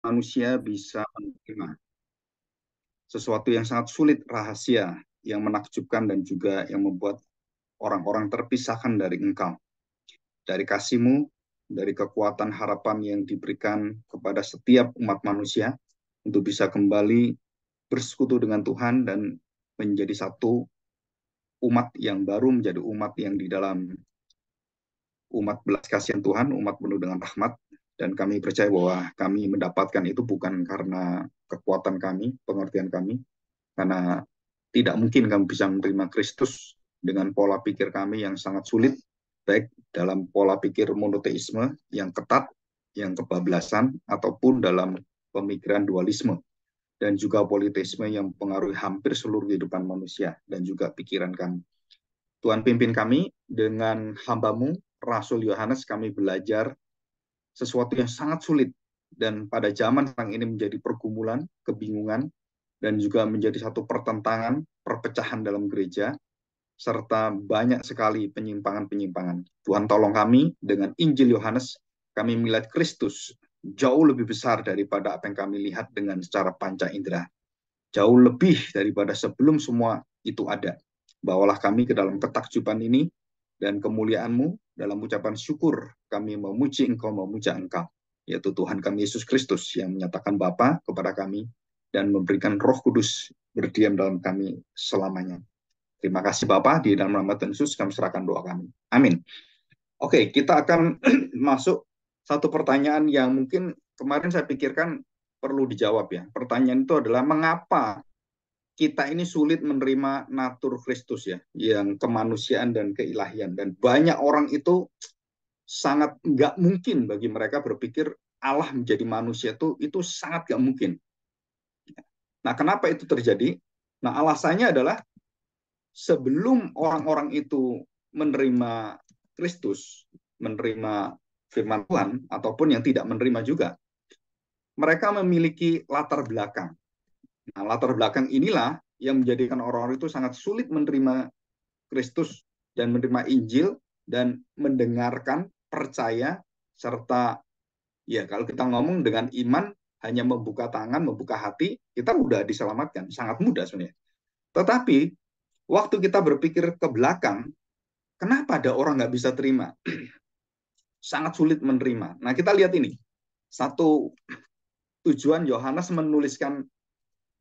manusia bisa menerima sesuatu yang sangat sulit, rahasia, yang menakjubkan dan juga yang membuat orang-orang terpisahkan dari Engkau, dari kasih-Mu, dari kekuatan harapan yang diberikan kepada setiap umat manusia untuk bisa kembali bersekutu dengan Tuhan dan menjadi satu umat yang baru, menjadi umat yang di dalam umat belas kasihan Tuhan, umat penuh dengan rahmat, dan kami percaya bahwa kami mendapatkan itu bukan karena kekuatan kami, pengertian kami, karena tidak mungkin kami bisa menerima Kristus dengan pola pikir kami yang sangat sulit, baik dalam pola pikir monoteisme yang ketat, yang kebablasan, ataupun dalam pemikiran dualisme, dan juga politeisme yang mempengaruhi hampir seluruh kehidupan manusia, dan juga pikiran kami. Tuhan pimpin kami dengan hamba-Mu, Rasul Yohanes, kami belajar sesuatu yang sangat sulit, dan pada zaman sekarang ini menjadi pergumulan, kebingungan, dan juga menjadi satu pertentangan, perpecahan dalam gereja, serta banyak sekali penyimpangan-penyimpangan. Tuhan tolong kami dengan Injil Yohanes, kami melihat Kristus jauh lebih besar daripada apa yang kami lihat dengan secara panca indera. Jauh lebih daripada sebelum semua itu ada. Bawalah kami ke dalam ketakjuban ini dan kemuliaan-Mu dalam ucapan syukur kami memuji Engkau, memuja Engkau, yaitu Tuhan kami Yesus Kristus yang menyatakan Bapa kepada kami dan memberikan Roh Kudus berdiam dalam kami selamanya. Terima kasih Bapa, di dalam nama Tuhan Yesus kami serahkan doa kami. Amin. Oke, kita akan masuk satu pertanyaan yang mungkin kemarin saya pikirkan perlu dijawab ya. Pertanyaan itu adalah mengapa kita ini sulit menerima natur Kristus ya, yang kemanusiaan dan keilahian. Dan banyak orang itu sangat nggak mungkin bagi mereka berpikir Allah menjadi manusia itu sangat nggak mungkin. Nah, kenapa itu terjadi? Nah, alasannya adalah sebelum orang-orang itu menerima Kristus, menerima firman Tuhan, ataupun yang tidak menerima juga, mereka memiliki latar belakang. Nah, latar belakang inilah yang menjadikan orang-orang itu sangat sulit menerima Kristus dan menerima Injil dan mendengarkan, percaya, serta ya kalau kita ngomong dengan iman, hanya membuka tangan, membuka hati, kita udah diselamatkan. Sangat mudah sebenarnya. Tetapi waktu kita berpikir ke belakang, kenapa ada orang nggak bisa terima? Sangat sulit menerima. Nah, kita lihat ini. Satu tujuan Yohanes menuliskan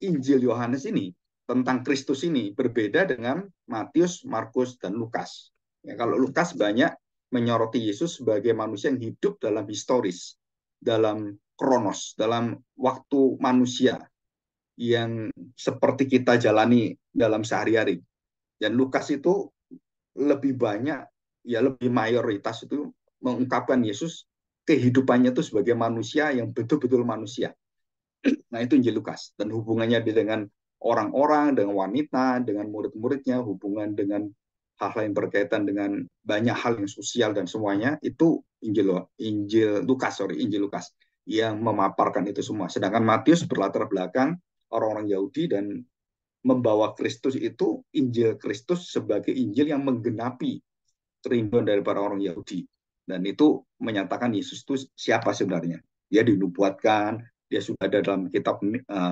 Injil Yohanes ini tentang Kristus ini berbeda dengan Matius, Markus, dan Lukas. Ya, kalau Lukas banyak menyoroti Yesus sebagai manusia yang hidup dalam historis, dalam kronos, dalam waktu manusia yang seperti kita jalani dalam sehari-hari. Dan Lukas itu lebih banyak, ya lebih mayoritas itu mengungkapkan Yesus kehidupannya itu sebagai manusia yang betul-betul manusia. Nah, itu Injil Lukas. Dan hubungannya dengan orang-orang, dengan wanita, dengan murid-muridnya, hubungan dengan hal-hal yang berkaitan dengan banyak hal yang sosial dan semuanya, itu Injil Lukas yang memaparkan itu semua. Sedangkan Matius berlatar belakang orang-orang Yahudi dan membawa Kristus itu, Injil Kristus sebagai Injil yang menggenapi kerinduan dari para orang Yahudi. Dan itu menyatakan Yesus itu siapa sebenarnya. Dia dinubuatkan, dia sudah ada dalam kitab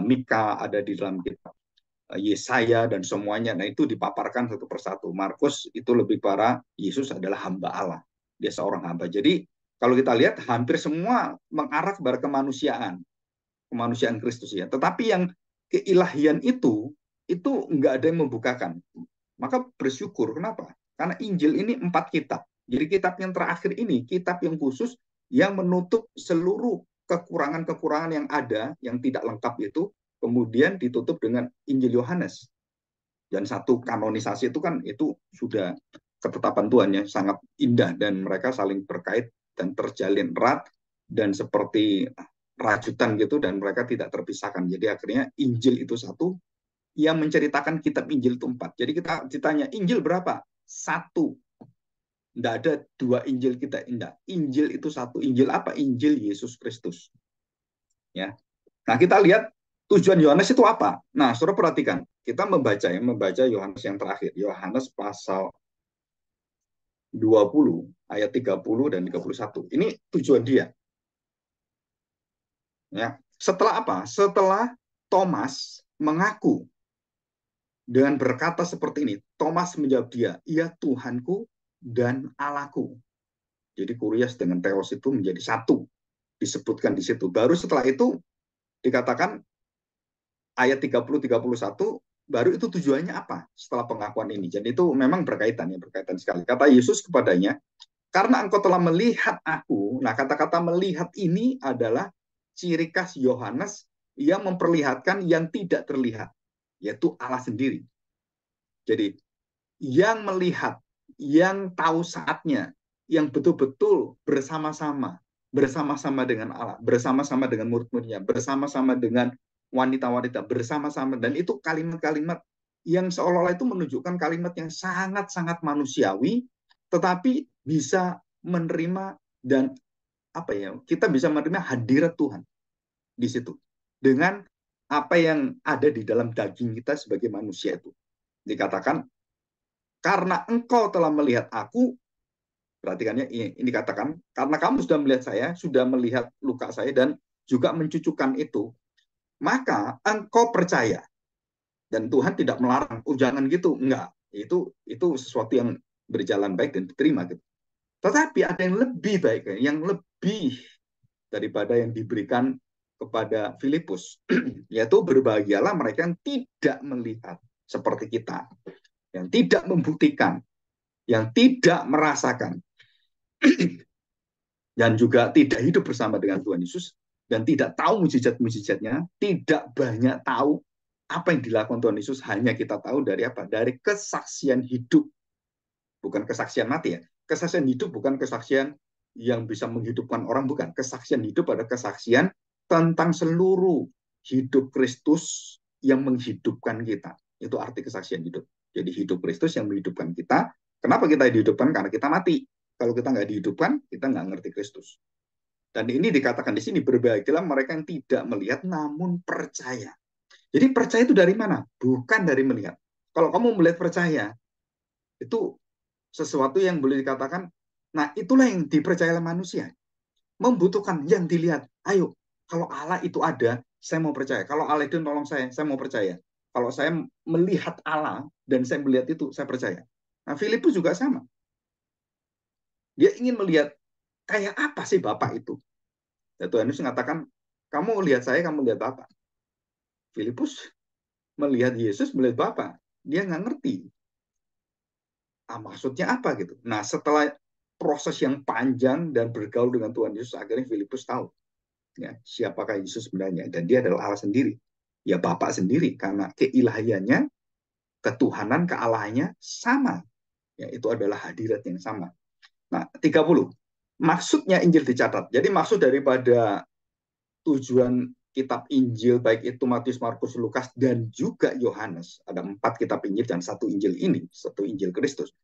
Mika, ada di dalam kitab Yesaya dan semuanya. Nah, itu dipaparkan satu persatu. Markus itu lebih para Yesus adalah hamba Allah. Dia seorang hamba. Jadi kalau kita lihat hampir semua mengarah kepada kemanusiaan Kristus ya. Tetapi yang keilahian itu nggak ada yang membukakan. Maka bersyukur. Kenapa? Karena Injil ini 4 kitab. Jadi kitab yang terakhir ini, kitab yang khusus yang menutup seluruh kekurangan-kekurangan yang ada, yang tidak lengkap itu, kemudian ditutup dengan Injil Yohanes. Dan satu kanonisasi itu kan, itu sudah ketetapan Tuhan ya, sangat indah, dan mereka saling berkait dan terjalin erat, dan seperti rajutan gitu, dan mereka tidak terpisahkan. Jadi akhirnya Injil itu satu, yang menceritakan kitab Injil itu 4. Jadi kita ditanya, Injil berapa? Satu. Tidak ada 2 Injil kita. Tidak. Injil itu satu. Injil apa? Injil Yesus Kristus. Ya. Nah, kita lihat tujuan Yohanes itu apa. Nah, saudara perhatikan. Kita membaca Yohanes yang terakhir. Yohanes pasal 20, ayat 30 dan 31. Ini tujuan dia. Ya. Setelah apa? Setelah Thomas mengaku dengan berkata seperti ini, Thomas menjawab dia, "Ia Tuhanku dan Allahku." Jadi Kurias dengan Theos itu menjadi satu, disebutkan di situ. Baru setelah itu dikatakan ayat 30-31, baru itu tujuannya apa setelah pengakuan ini. Jadi itu memang berkaitan, ya, berkaitan sekali. Kata Yesus kepadanya, "Karena engkau telah melihat aku." Nah, kata-kata melihat ini adalah ciri khas Yohanes yang memperlihatkan yang tidak terlihat, yaitu Allah sendiri. Jadi yang melihat, yang tahu saatnya, yang betul-betul bersama-sama dengan Allah, bersama-sama dengan murid-muridnya, bersama-sama dengan wanita-wanita, bersama-sama. Dan itu kalimat-kalimat yang seolah-olah itu menunjukkan kalimat yang sangat-sangat manusiawi, tetapi bisa menerima dan apa ya, kita bisa menerima hadirat Tuhan di situ dengan apa yang ada di dalam daging kita sebagai manusia itu. Dikatakan, "Karena engkau telah melihat aku," perhatikannya ini dikatakan, "karena kamu sudah melihat saya, sudah melihat luka saya dan juga mencucukkan itu, maka engkau percaya." Dan Tuhan tidak melarang, "Oh jangan gitu." Enggak. Itu sesuatu yang berjalan baik dan diterima gitu. Tetapi ada yang lebih baik, yang lebih daripada yang diberikan kepada Filipus, yaitu berbahagialah mereka yang tidak melihat seperti kita, yang tidak membuktikan, yang tidak merasakan, dan juga tidak hidup bersama dengan Tuhan Yesus, dan tidak tahu mujizat-mujizatnya, tidak banyak tahu apa yang dilakukan Tuhan Yesus, hanya kita tahu dari apa? Dari kesaksian hidup, bukan kesaksian mati ya. Kesaksian hidup bukan kesaksian yang bisa menghidupkan orang, bukan. Kesaksian hidup adalah kesaksian tentang seluruh hidup Kristus yang menghidupkan kita. Itu arti kesaksian hidup. Jadi hidup Kristus yang menghidupkan kita. Kenapa kita dihidupkan? Karena kita mati. Kalau kita nggak dihidupkan, kita nggak ngerti Kristus. Dan ini dikatakan di sini, berbahagialah mereka yang tidak melihat namun percaya. Jadi percaya itu dari mana? Bukan dari melihat. Kalau kamu melihat percaya, itu sesuatu yang boleh dikatakan, nah itulah yang dipercaya oleh manusia. Membutuhkan yang dilihat. Ayo, kalau Allah itu ada, saya mau percaya. Kalau Allah itu nolong saya mau percaya. Kalau saya melihat Allah dan saya melihat itu, saya percaya. Nah, Filipus juga sama. Dia ingin melihat kayak apa sih Bapak itu. Dan Tuhan Yesus mengatakan, "Kamu lihat saya, kamu lihat Bapak." Filipus melihat Yesus, melihat Bapak. Dia nggak ngerti. Maksudnya apa gitu. Nah, setelah proses yang panjang dan bergaul dengan Tuhan Yesus, akhirnya Filipus tahu ya, siapakah Yesus sebenarnya. Dan dia adalah Allah sendiri. Ya Bapa sendiri, karena keilahiannya, ketuhanan, kealahannya sama. Ya, itu adalah hadirat yang sama. Nah, 30. Maksudnya Injil dicatat. Jadi maksud daripada tujuan kitab Injil, baik itu Matius, Markus, Lukas, dan juga Yohanes. Ada 4 kitab Injil dan 1 Injil ini, 1 Injil Kristus.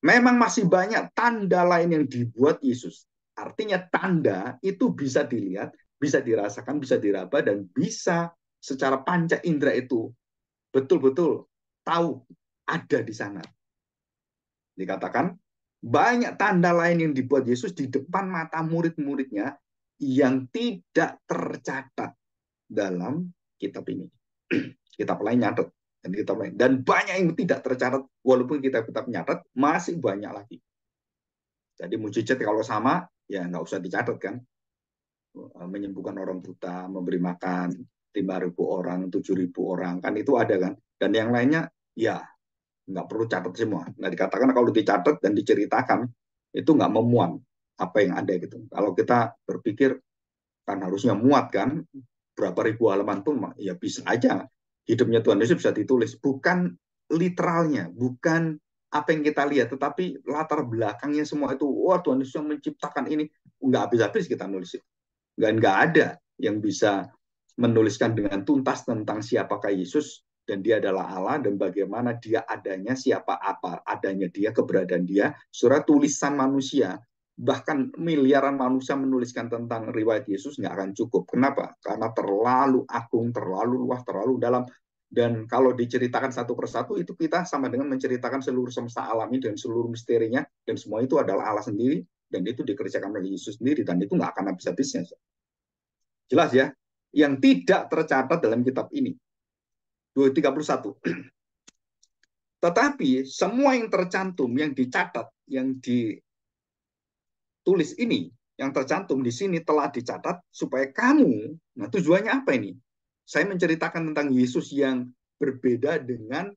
Memang masih banyak tanda lain yang dibuat Yesus. Artinya tanda itu bisa dilihat, bisa dirasakan, bisa diraba, dan bisa secara panca indera itu betul-betul tahu ada di sana. Dikatakan banyak tanda lain yang dibuat Yesus di depan mata murid-muridnya yang tidak tercatat dalam kitab ini. Kitab lain nyatet dan kitab lain, dan banyak yang tidak tercatat, walaupun kitab-kitab nyatet masih banyak lagi. Jadi mujizat kalau sama ya nggak usah dicatat kan. Menyembuhkan orang buta, memberi makan 5.000 orang, 7.000 orang, kan itu ada kan. Dan yang lainnya ya nggak perlu catat semua. Nah dikatakan kalau dicatat dan diceritakan itu nggak memuat apa yang ada gitu. Kalau kita berpikir kan harusnya muat kan, berapa ribu halaman pun ya bisa aja hidupnya Tuhan Yesus bisa ditulis. Bukan literalnya, bukan apa yang kita lihat, tetapi latar belakangnya semua itu, wah Tuhan Yesus yang menciptakan ini, nggak habis-habis kita nulis itu. Nggak ada yang bisa menuliskan dengan tuntas tentang siapakah Yesus, dan dia adalah Allah, dan bagaimana dia adanya, siapa apa adanya dia, keberadaan dia. Surah tulisan manusia, bahkan miliaran manusia menuliskan tentang riwayat Yesus nggak akan cukup. Kenapa? Karena terlalu agung, terlalu luas, terlalu dalam. Dan kalau diceritakan satu persatu, itu kita sama dengan menceritakan seluruh semesta alam ini dan seluruh misterinya, dan semua itu adalah Allah sendiri, dan itu dikerjakan oleh Yesus sendiri, dan itu nggak akan habis-habisnya. Jelas ya? yang tidak tercatat dalam kitab ini. 231. Tetapi semua yang tercantum, yang dicatat, yang ditulis ini, yang tercantum di sini telah dicatat supaya kamu, nah tujuannya apa ini? Saya menceritakan tentang Yesus yang berbeda dengan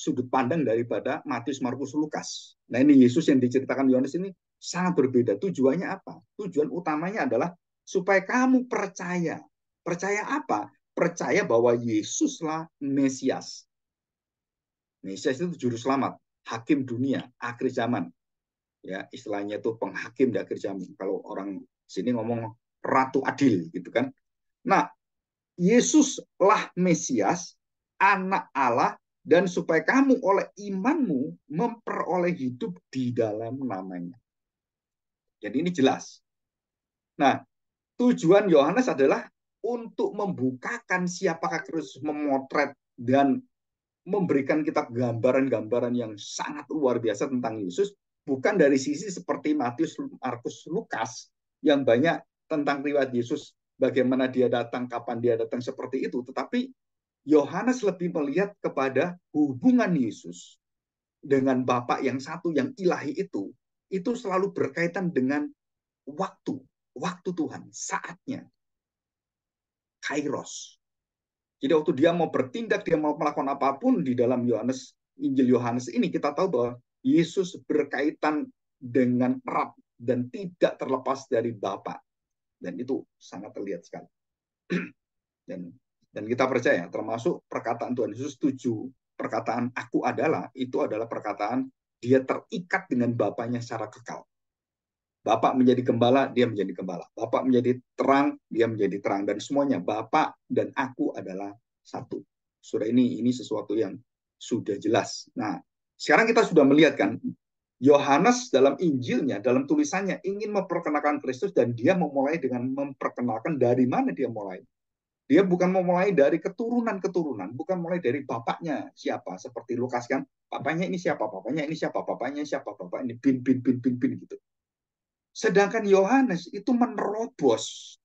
sudut pandang daripada Matius, Markus, Lukas. Nah ini Yesus yang diceritakan Yohanes ini sangat berbeda. Tujuannya apa? Tujuan utamanya adalah supaya kamu percaya. Percaya apa? Percaya bahwa Yesuslah Mesias. Mesias itu juru selamat, hakim dunia, akhir zaman. Ya, istilahnya itu penghakim di akhir zaman. Kalau orang sini ngomong ratu adil gitu kan. Nah, Yesuslah Mesias, anak Allah, dan supaya kamu oleh imanmu memperoleh hidup di dalam namanya. Jadi ini jelas. Nah, tujuan Yohanes adalah untuk membukakan siapakah Kristus, memotret dan memberikan kita gambaran-gambaran yang sangat luar biasa tentang Yesus, bukan dari sisi seperti Matius, Markus, Lukas yang banyak tentang riwayat Yesus, bagaimana dia datang, kapan dia datang, seperti itu. Tetapi Yohanes lebih melihat kepada hubungan Yesus dengan Bapa yang satu, yang ilahi itu selalu berkaitan dengan waktu, waktu Tuhan, saatnya, kairos. Jadi waktu dia mau bertindak, dia mau melakukan apapun di dalam Yohanes, Injil Yohanes ini, kita tahu bahwa Yesus berkaitan dengan erat dan tidak terlepas dari Bapa. Dan itu sangat terlihat sekali. Dan kita percaya, termasuk perkataan Tuhan Yesus 7, perkataan aku adalah, itu adalah perkataan dia terikat dengan Bapaknya secara kekal. Bapak menjadi gembala, dia menjadi gembala. Bapak menjadi terang, dia menjadi terang. Dan semuanya, Bapak dan aku adalah satu. Sudah ini sesuatu yang sudah jelas. Nah, sekarang kita sudah melihat kan, Yohanes dalam Injilnya, dalam tulisannya, ingin memperkenalkan Kristus, dan dia memulai dengan memperkenalkan dari mana dia mulai. Dia bukan memulai dari keturunan-keturunan, bukan mulai dari bapaknya siapa, seperti Lukas kan, bapaknya ini siapa, bapaknya ini siapa, bapaknya siapa, bapak ini bin gitu. Sedangkan Yohanes itu menerobos.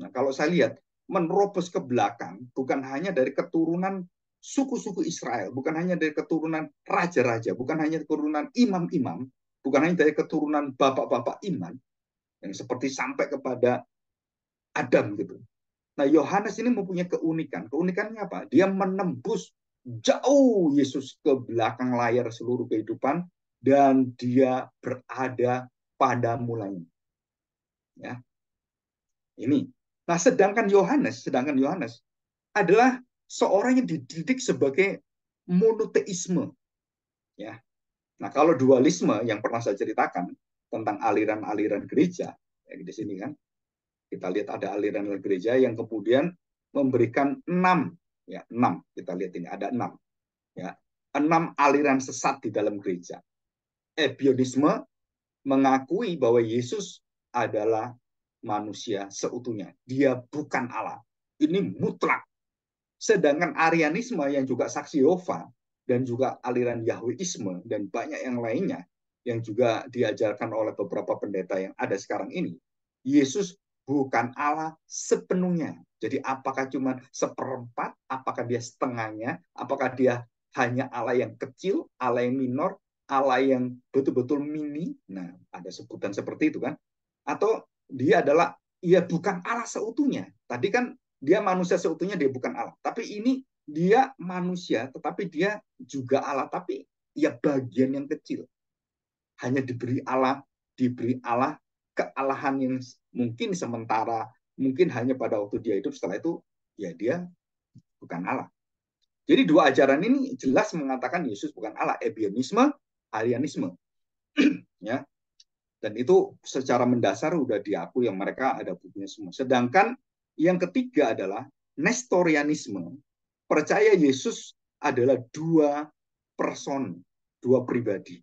Nah, kalau saya lihat, menerobos ke belakang, bukan hanya dari keturunan suku-suku Israel, bukan hanya dari keturunan raja-raja, bukan hanya keturunan imam-imam, bukan hanya dari keturunan bapak-bapak iman, yang seperti sampai kepada Adam gitu. Nah, Yohanes ini mempunyai keunikan. Keunikannya apa? Dia menembus jauh Yesus ke belakang layar seluruh kehidupan, dan dia berada pada mulanya. Ya, ini. Nah, sedangkan Yohanes adalah seorang yang dididik sebagai monoteisme. Ya. Nah, kalau dualisme yang pernah saya ceritakan tentang aliran-aliran gereja, ya di sini kan, kita lihat ada aliran gereja yang kemudian memberikan 6, ya 6, kita lihat ini ada 6, ya 6 aliran sesat di dalam gereja. Ebionisme mengakui bahwa Yesus adalah manusia seutuhnya, dia bukan Allah, ini mutlak. Sedangkan Arianisme yang juga saksi Yehova dan juga aliran Yahweisme dan banyak yang lainnya yang juga diajarkan oleh beberapa pendeta yang ada sekarang ini, Yesus bukan Allah sepenuhnya. Jadi apakah cuma seperempat, apakah dia setengahnya, apakah dia hanya Allah yang kecil, Allah yang minor, Allah yang betul-betul mini. Nah, ada sebutan seperti itu kan. Atau dia adalah, ya bukan Allah seutuhnya. Tadi kan dia manusia seutuhnya, dia bukan Allah. Tapi ini dia manusia, tetapi dia juga Allah. Tapi ya bagian yang kecil. Hanya diberi Allah kealahan yang mungkin sementara, mungkin hanya pada waktu dia hidup, setelah itu ya dia bukan Allah. Jadi dua ajaran ini jelas mengatakan Yesus bukan Allah, ebionisme, arianisme. Ya. Dan itu secara mendasar udah diakui yang mereka ada bukunya semua. Sedangkan yang ketiga adalah Nestorianisme. Percaya Yesus adalah dua person, dua pribadi.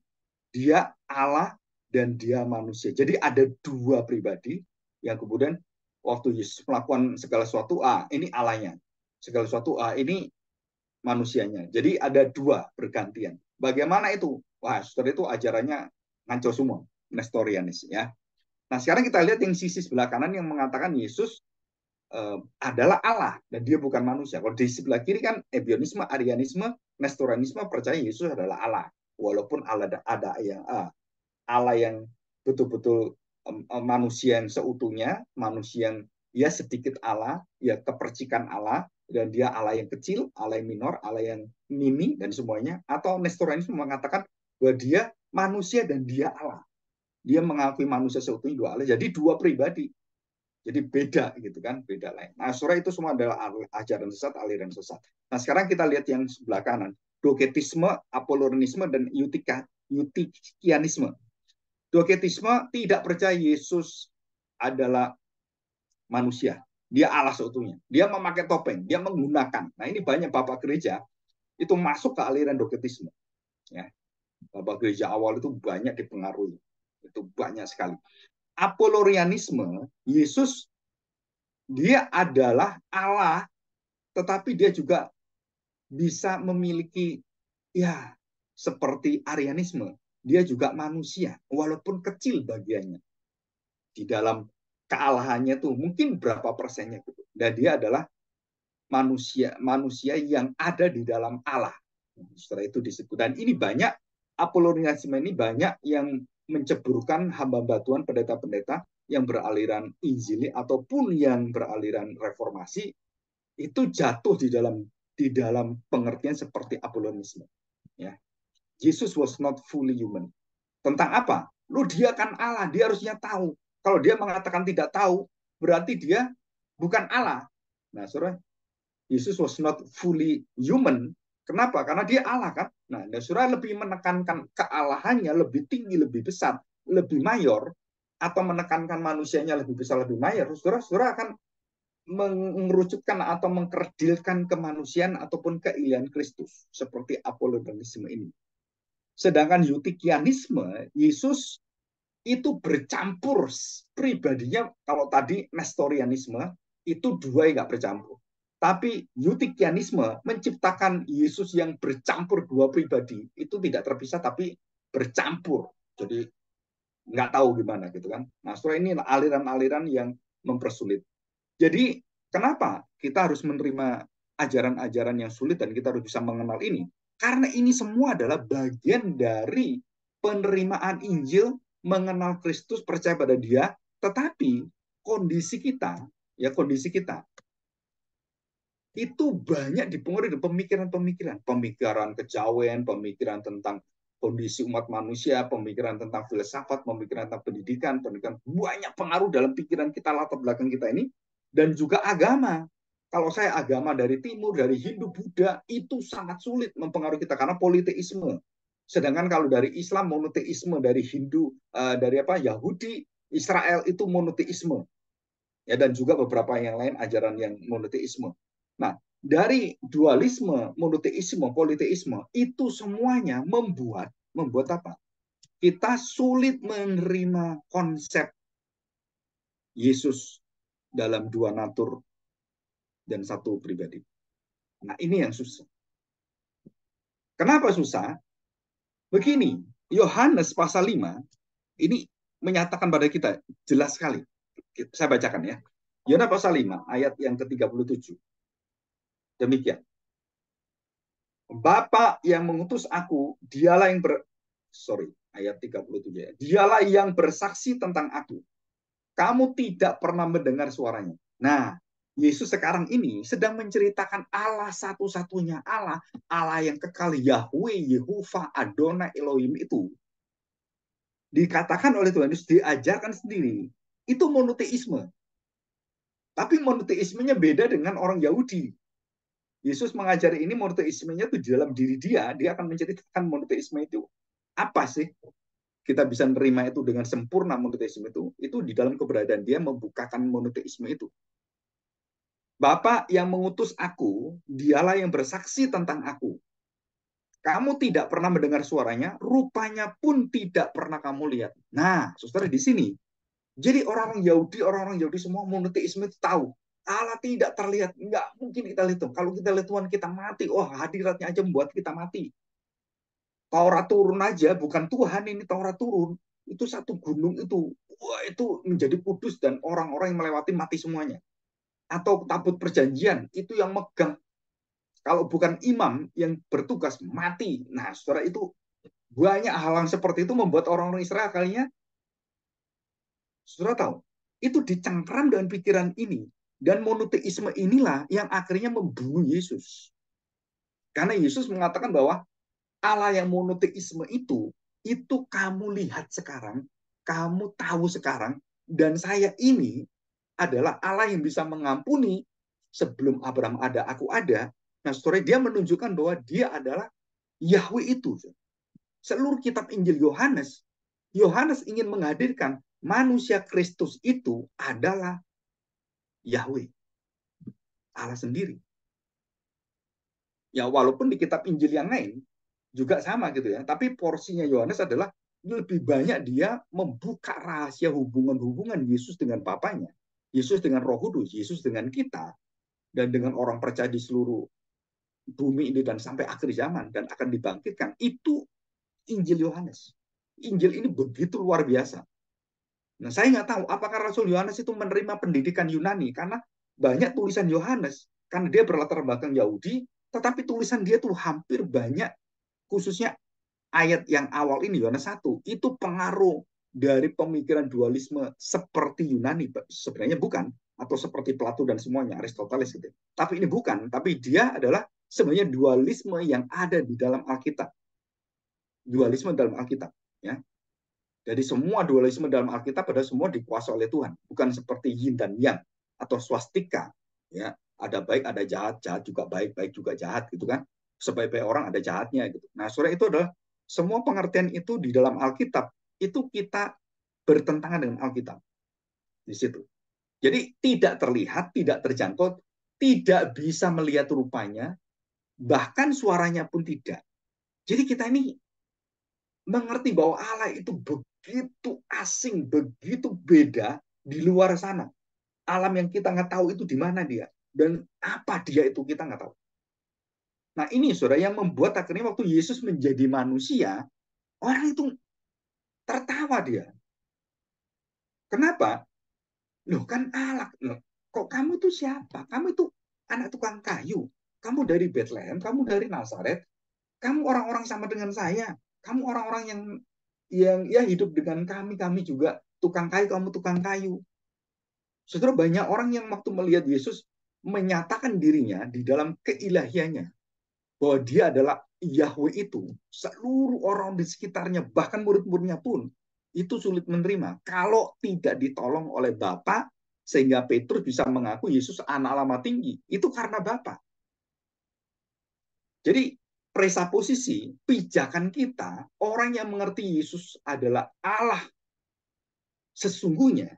Dia Allah dan dia manusia. Jadi ada dua pribadi yang kemudian waktu Yesus melakukan segala sesuatu, ini Allahnya. Segala sesuatu, ini manusianya. Jadi ada dua bergantian. Bagaimana itu? Wah, setelah itu ajarannya ngaco semua. Nestorianis ya. Nah, sekarang kita lihat yang sisi sebelah kanan yang mengatakan Yesus adalah Allah dan dia bukan manusia. Kalau di sebelah kiri kan Ebionisme, Arianisme, Nestorianisme percaya Yesus adalah Allah, walaupun ada yang Allah yang betul-betul manusia yang seutuhnya, manusia yang ya sedikit Allah, ya kepercikan Allah, dan dia Allah yang kecil, Allah yang minor, Allah yang mini, dan semuanya. Atau Nestorianisme mengatakan bahwa dia manusia dan dia Allah. Dia mengakui manusia seutuhnya dua Allah. Jadi dua pribadi. Jadi beda gitu kan, beda lain. Nah, surah itu semua adalah ajaran sesat, aliran sesat. Nah, sekarang kita lihat yang sebelah kanan. Doketisme, Apolonisme, dan Eutikianisme. Doketisme tidak percaya Yesus adalah manusia. Dia Allah seutuhnya. Dia memakai topeng, dia menggunakan. Nah, ini banyak bapak gereja itu masuk ke aliran doketisme. Ya. Bapak gereja awal itu banyak dipengaruhi. Itu banyak sekali. Apolorianisme, Yesus dia adalah Allah, tetapi dia juga bisa memiliki ya seperti Arianisme. Dia juga manusia, walaupun kecil bagiannya. Di dalam kealahannya tuh mungkin berapa persennya gitu. Dan dia adalah manusia yang ada di dalam Allah. Setelah itu disebut. Dan ini banyak, Apolonianisme ini banyak yang menceburkan hamba Tuhan, pendeta-pendeta yang beraliran Injili ataupun yang beraliran reformasi itu jatuh di dalam pengertian seperti Apolonisme. Ya. Jesus was not fully human. Tentang apa? Lu dia kan Allah, dia harusnya tahu. Kalau dia mengatakan tidak tahu, berarti dia bukan Allah. Nah, saudara, Yesus was not fully human. Kenapa? Karena dia Allah kan. Nah, saudara lebih menekankan kealahannya lebih tinggi, lebih besar, lebih mayor, atau menekankan manusianya lebih besar, lebih mayor, saudara akan mengerucutkan atau mengkerdilkan kemanusiaan ataupun keilahian Kristus seperti Apolonisme ini. Sedangkan Eutikianisme, Yesus itu bercampur pribadinya. Kalau tadi Nestorianisme itu dua yang nggak bercampur, tapi Eutikianisme menciptakan Yesus yang bercampur dua pribadi, itu tidak terpisah tapi bercampur. Jadi nggak tahu gimana gitu kan. Nah, setelah ini aliran-aliran yang mempersulit. Jadi kenapa kita harus menerima ajaran-ajaran yang sulit dan kita harus bisa mengenal ini? Karena ini semua adalah bagian dari penerimaan Injil, mengenal Kristus, percaya pada Dia, tetapi kondisi kita, ya kondisi kita itu banyak dipengaruhi dengan pemikiran-pemikiran, pemikiran kejawen, pemikiran tentang kondisi umat manusia, pemikiran tentang filsafat, pemikiran tentang pendidikan, banyak pengaruh dalam pikiran kita, latar belakang kita ini, dan juga agama. Kalau saya agama dari timur, dari Hindu, Buddha, itu sangat sulit mempengaruhi kita karena politeisme. Sedangkan kalau dari Islam monoteisme, dari Hindu, dari Yahudi, Israel itu monoteisme. Ya, dan juga beberapa yang lain ajaran yang monoteisme. Nah, dari dualisme, monoteisme, politeisme, itu semuanya membuat apa? Kita sulit menerima konsep Yesus dalam dua natur dan satu pribadi. Nah, ini yang susah. Kenapa susah? Begini, Yohanes pasal 5 ini menyatakan pada kita jelas sekali. Saya bacakan ya. Yohanes pasal 5 ayat yang ke-37. Demikian. Bapa yang mengutus aku, dialah yang ayat 37. Dialah yang bersaksi tentang aku. Kamu tidak pernah mendengar suaranya. Nah, Yesus sekarang ini sedang menceritakan Allah satu-satunya Allah, Allah yang kekal, Yahweh, Yehovah, Adonai, Elohim itu. Dikatakan oleh Tuhan Yesus, diajarkan sendiri. Itu monoteisme. Tapi monoteismenya beda dengan orang Yahudi. Yesus mengajari ini monoteismenya itu di dalam diri dia akan menceritakan monoteisme itu. Apa sih? Kita bisa menerima itu dengan sempurna monoteisme itu di dalam keberadaan dia membukakan monoteisme itu. Bapa yang mengutus aku, dialah yang bersaksi tentang aku. Kamu tidak pernah mendengar suaranya, rupanya pun tidak pernah kamu lihat. Nah, saudara di sini. Jadi orang-orang Yahudi semua monoteisme itu tahu. Allah tidak terlihat, nggak mungkin kita lihat. Kalau kita lihat Tuhan kita mati, hadiratnya aja membuat kita mati. Taurat turun aja, bukan Tuhan ini Taurat turun. Itu satu gunung itu, itu menjadi kudus dan orang-orang yang melewati mati semuanya. atau tabut perjanjian itu yang megang. Kalau bukan imam yang bertugas, mati. Nah, saudara, itu banyak hal yang seperti itu membuat orang-orang Israel kalinya, saudara tahu, itu dicengkram dengan pikiran ini. Dan monoteisme inilah yang akhirnya membunuh Yesus. Karena Yesus mengatakan bahwa Allah yang monoteisme itu kamu lihat sekarang, kamu tahu sekarang, dan saya ini adalah Allah yang bisa mengampuni sebelum Abraham ada, aku ada. Nah, story dia menunjukkan bahwa dia adalah Yahweh itu. Seluruh kitab Injil Yohanes, Yohanes ingin menghadirkan manusia Kristus itu adalah Yahweh, Allah sendiri. Ya, walaupun di kitab Injil yang lain juga sama gitu ya, tapi porsinya Yohanes adalah lebih banyak dia membuka rahasia hubungan-hubungan Yesus dengan Bapanya, Yesus dengan Roh Kudus, Yesus dengan kita, dan dengan orang percaya di seluruh bumi ini dan sampai akhir zaman dan akan dibangkitkan. Itu Injil Yohanes. Injil ini begitu luar biasa. Nah, saya nggak tahu apakah Rasul Yohanes itu menerima pendidikan Yunani, karena banyak tulisan Yohanes, karena dia berlatar belakang Yahudi, tetapi tulisan dia tuh hampir banyak, khususnya ayat yang awal ini, Yohanes 1, itu pengaruh dari pemikiran dualisme seperti Yunani. Sebenarnya bukan, atau seperti Plato dan semuanya, Aristoteles gitu. Tapi ini bukan, tapi dia adalah sebenarnya dualisme yang ada di dalam Alkitab. Dualisme dalam Alkitab. Ya. Jadi semua dualisme dalam Alkitab pada semua dikuasai oleh Tuhan, bukan seperti yin dan yang atau swastika. Ya, ada baik, ada jahat, jahat juga baik, baik juga jahat, gitu kan? Sebaik-baik orang ada jahatnya, gitu. Nah, saudara, itu adalah semua pengertian itu di dalam Alkitab itu kita bertentangan dengan Alkitab di situ. Jadi tidak terlihat, tidak terjangkau, tidak bisa melihat rupanya, bahkan suaranya pun tidak. Jadi kita ini mengerti bahwa Allah itu begitu asing, begitu beda di luar sana. Alam yang kita nggak tahu itu di mana dia. Dan apa dia itu kita nggak tahu. Nah, ini saudara yang membuat akhirnya waktu Yesus menjadi manusia, orang itu tertawa dia. Kenapa? Loh, kan Allah. Loh, kok kamu tuh siapa? Kamu itu anak tukang kayu. Kamu dari Bethlehem, kamu dari Nazaret, kamu orang-orang sama dengan saya. Kamu orang-orang yang ya hidup dengan kami, kami juga tukang kayu, kamu tukang kayu. Saudara, banyak orang yang waktu melihat Yesus menyatakan dirinya di dalam keilahiannya, bahwa dia adalah Yahweh itu, seluruh orang di sekitarnya, bahkan murid-muridnya pun, itu sulit menerima kalau tidak ditolong oleh Bapa, sehingga Petrus bisa mengaku Yesus anak lama tinggi. Itu karena Bapa. Jadi presaposisi, pijakan kita, orang yang mengerti Yesus adalah Allah sesungguhnya,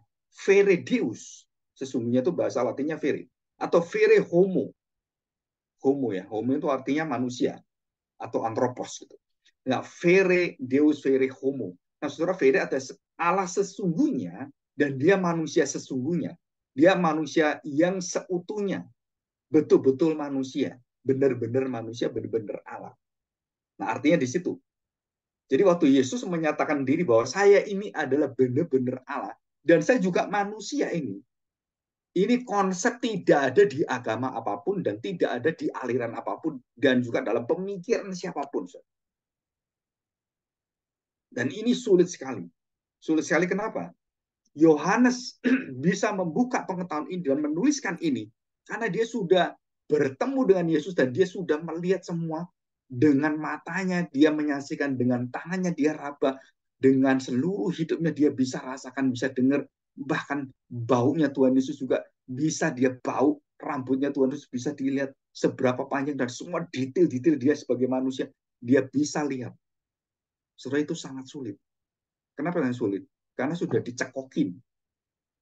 vere Deus, sesungguhnya itu bahasa latinnya vere, atau vere homo. Homo ya, homo itu artinya manusia, atau anthropos gitu. Nah, vere Deus, vere homo. Nah, saudara, vere ada Allah sesungguhnya, dan dia manusia sesungguhnya. Dia manusia yang seutuhnya, betul-betul manusia, benar-benar manusia, benar-benar Allah. Nah, artinya di situ. Jadi waktu Yesus menyatakan diri bahwa saya ini adalah benar-benar Allah, dan saya juga manusia ini konsep tidak ada di agama apapun dan tidak ada di aliran apapun dan juga dalam pemikiran siapapun. Dan ini sulit sekali. Sulit sekali kenapa? Yohanes bisa membuka pengetahuan ini dan menuliskan ini karena dia sudah bertemu dengan Yesus dan dia sudah melihat semua dengan matanya, dia menyaksikan dengan tangannya, dia raba dengan seluruh hidupnya, dia bisa rasakan, bisa dengar, bahkan baunya Tuhan Yesus juga bisa dia bau, rambutnya Tuhan Yesus bisa dilihat seberapa panjang, dan semua detail-detail dia sebagai manusia dia bisa lihat. Saudara, itu sangat sulit. Kenapa yang sulit? Karena sudah dicekokin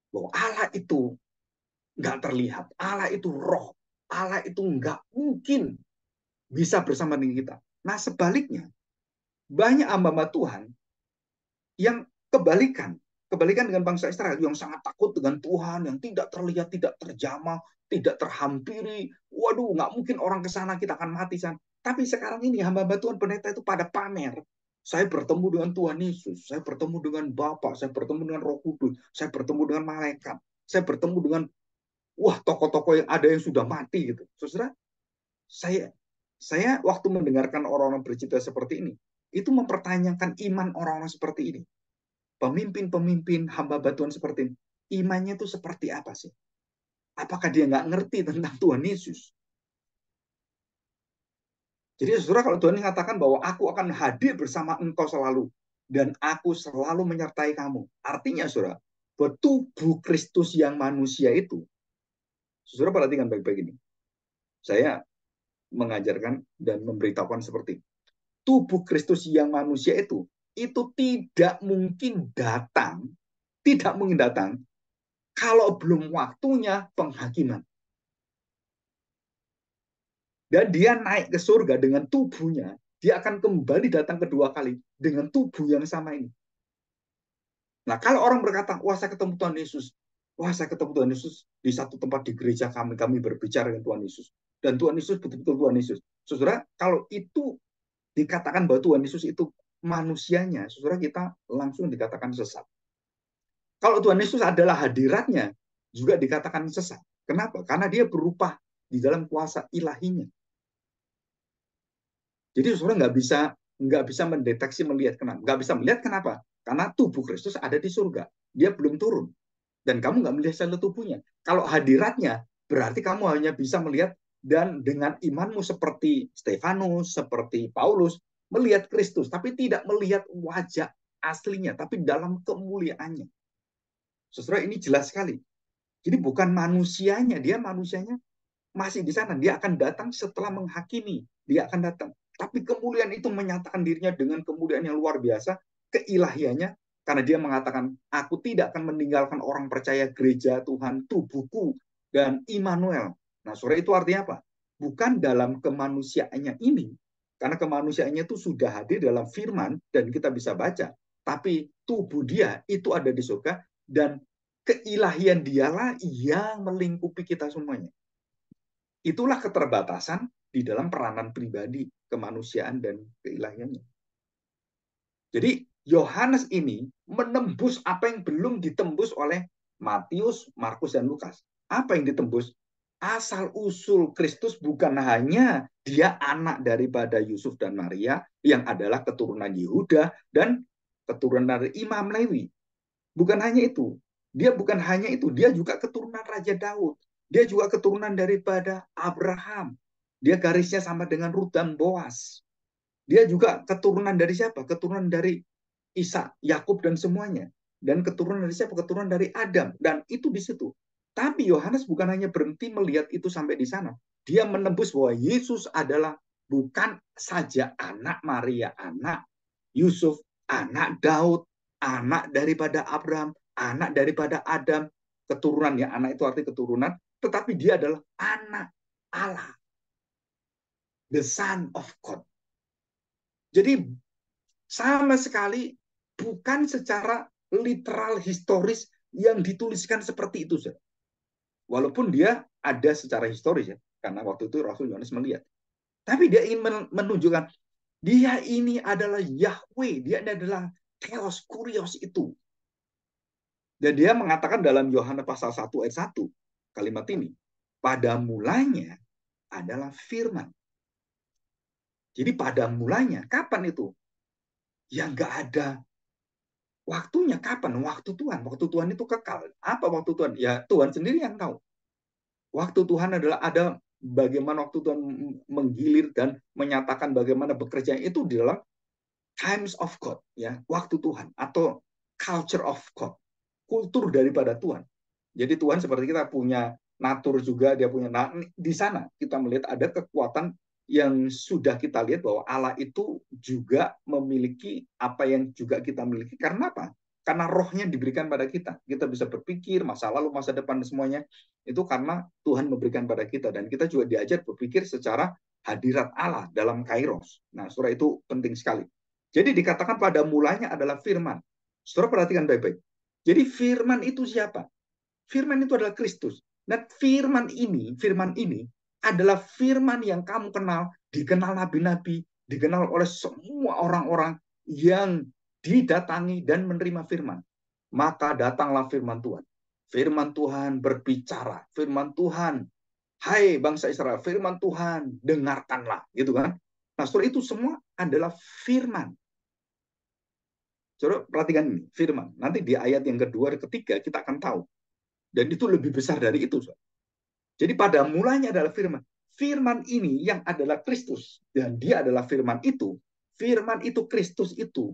bahwa Allah itu nggak terlihat, Allah itu roh, Allah itu nggak mungkin bisa bersama dengan kita. Nah, sebaliknya, banyak hamba Tuhan yang kebalikan dengan bangsa Israel yang sangat takut dengan Tuhan, yang tidak terlihat, tidak terjamah, tidak terhampiri. Waduh, nggak mungkin orang ke sana, kita akan mati san. Tapi sekarang ini hamba Tuhan pendeta itu pada pamer. Saya bertemu dengan Tuhan Yesus, saya bertemu dengan Bapa, saya bertemu dengan Roh Kudus, saya bertemu dengan malaikat, saya bertemu dengan wah tokoh-tokoh yang ada yang sudah mati gitu. Saudara, saya waktu mendengarkan orang-orang bercerita seperti ini, itu mempertanyakan iman orang-orang seperti ini. Pemimpin-pemimpin hamba Tuhan seperti ini, imannya itu seperti apa sih? Apakah dia nggak ngerti tentang Tuhan Yesus? Jadi saudara, kalau Tuhan mengatakan bahwa aku akan hadir bersama engkau selalu, dan aku selalu menyertai kamu. Artinya saudara, bahwa tubuh Kristus yang manusia itu, saudara perhatikan baik-baik ini. Saya mengajarkan dan memberitahukan seperti ini. Tubuh Kristus yang manusia itu tidak mungkin datang, tidak mungkin datang kalau belum waktunya penghakiman. Dan dia naik ke surga dengan tubuhnya, dia akan kembali datang kedua kali dengan tubuh yang sama ini. Nah, kalau orang berkata, wah saya ketemu Tuhan Yesus, wah saya ketemu Tuhan Yesus di satu tempat di gereja kami berbicara dengan Tuhan Yesus. Dan Tuhan Yesus betul-betul Tuhan Yesus. Saudara, kalau itu dikatakan bahwa Tuhan Yesus itu manusianya, saudara, kita langsung dikatakan sesat. Kalau Tuhan Yesus adalah hadiratnya, juga dikatakan sesat. Kenapa? Karena dia berupa di dalam kuasa ilahinya. Jadi saudara nggak bisa mendeteksi melihat kenapa. Nggak bisa melihat kenapa? Karena tubuh Kristus ada di surga. Dia belum turun. Dan kamu nggak melihat sel tubuhnya. Kalau hadiratnya, berarti kamu hanya bisa melihat dan dengan imanmu seperti Stefanus, seperti Paulus, melihat Kristus, tapi tidak melihat wajah aslinya, tapi dalam kemuliaannya. Saudara, ini jelas sekali. Jadi bukan manusianya, dia manusianya masih di sana. Dia akan datang setelah menghakimi. Dia akan datang. Tapi kemuliaan itu menyatakan dirinya dengan kemuliaan yang luar biasa, keilahiannya, karena dia mengatakan, aku tidak akan meninggalkan orang percaya gereja Tuhan, tubuhku, dan Immanuel. Nah, saudara, itu artinya apa? Bukan dalam kemanusiaannya ini, karena kemanusiaannya itu sudah hadir dalam firman, dan kita bisa baca. Tapi tubuh dia itu ada di surga, dan keilahian dialah yang melingkupi kita semuanya. Itulah keterbatasan di dalam peranan pribadi, kemanusiaan, dan keilahiannya. Jadi Yohanes ini menembus apa yang belum ditembus oleh Matius, Markus, dan Lukas. Apa yang ditembus? Asal-usul Kristus bukan hanya dia anak daripada Yusuf dan Maria, yang adalah keturunan Yehuda dan keturunan dari Imam Lewi. Bukan hanya itu. Dia bukan hanya itu. Dia juga keturunan Raja Daud. Dia juga keturunan daripada Abraham. Dia garisnya sama dengan Rut dan Boas. Dia juga keturunan dari siapa? Keturunan dari Ishak, Yakub, dan semuanya. Dan keturunan dari siapa? Keturunan dari Adam. Dan itu di situ. Tapi Yohanes bukan hanya berhenti melihat itu sampai di sana. Dia menembus bahwa Yesus adalah bukan saja anak Maria, anak Yusuf, anak Daud, anak daripada Abraham, anak daripada Adam, keturunan ya, anak itu arti keturunan, tetapi dia adalah anak Allah, the Son of God. Jadi sama sekali bukan secara literal historis yang dituliskan seperti itu, sir. Walaupun dia ada secara historis ya, karena waktu itu Rasul Yohanes melihat. Tapi dia ingin menunjukkan dia ini adalah Yahweh, dia adalah Theos, Kurios itu. Dan dia mengatakan dalam Yohanes pasal 1 ayat 1, kalimat ini, pada mulanya adalah firman. Jadi pada mulanya, kapan itu? Ya nggak ada waktunya, kapan? Waktu Tuhan. Waktu Tuhan itu kekal. Apa waktu Tuhan? Ya Tuhan sendiri yang tahu. Waktu Tuhan adalah ada bagaimana waktu Tuhan menggilir dan menyatakan bagaimana bekerja itu di dalam times of God, ya, waktu Tuhan atau culture of God, kultur daripada Tuhan. Jadi Tuhan seperti kita punya natur juga, dia punya. Nah, di sana kita melihat ada kekuatan yang sudah kita lihat bahwa Allah itu juga memiliki apa yang juga kita miliki. Karena apa? Karena rohnya diberikan pada kita. Kita bisa berpikir masa lalu, masa depan, semuanya. Itu karena Tuhan memberikan pada kita. Dan kita juga diajar berpikir secara hadirat Allah dalam kairos. Nah, surah itu penting sekali. Jadi dikatakan pada mulanya adalah firman. Saudara perhatikan baik-baik. Jadi firman itu siapa? Firman itu adalah Kristus. Dan firman ini adalah firman yang kamu kenal, dikenal nabi-nabi, dikenal oleh semua orang-orang yang didatangi dan menerima firman. Maka datanglah firman Tuhan. Firman Tuhan berbicara, firman Tuhan, hai bangsa Israel, firman Tuhan, dengarkanlah, gitu kan? Nah, setelah itu semua adalah firman. Coba perhatikan ini, firman. Nanti di ayat yang kedua dan ketiga kita akan tahu. Dan itu lebih besar dari itu. Jadi pada mulanya adalah firman. Firman ini yang adalah Kristus. Dan dia adalah firman itu. Firman itu, Kristus itu,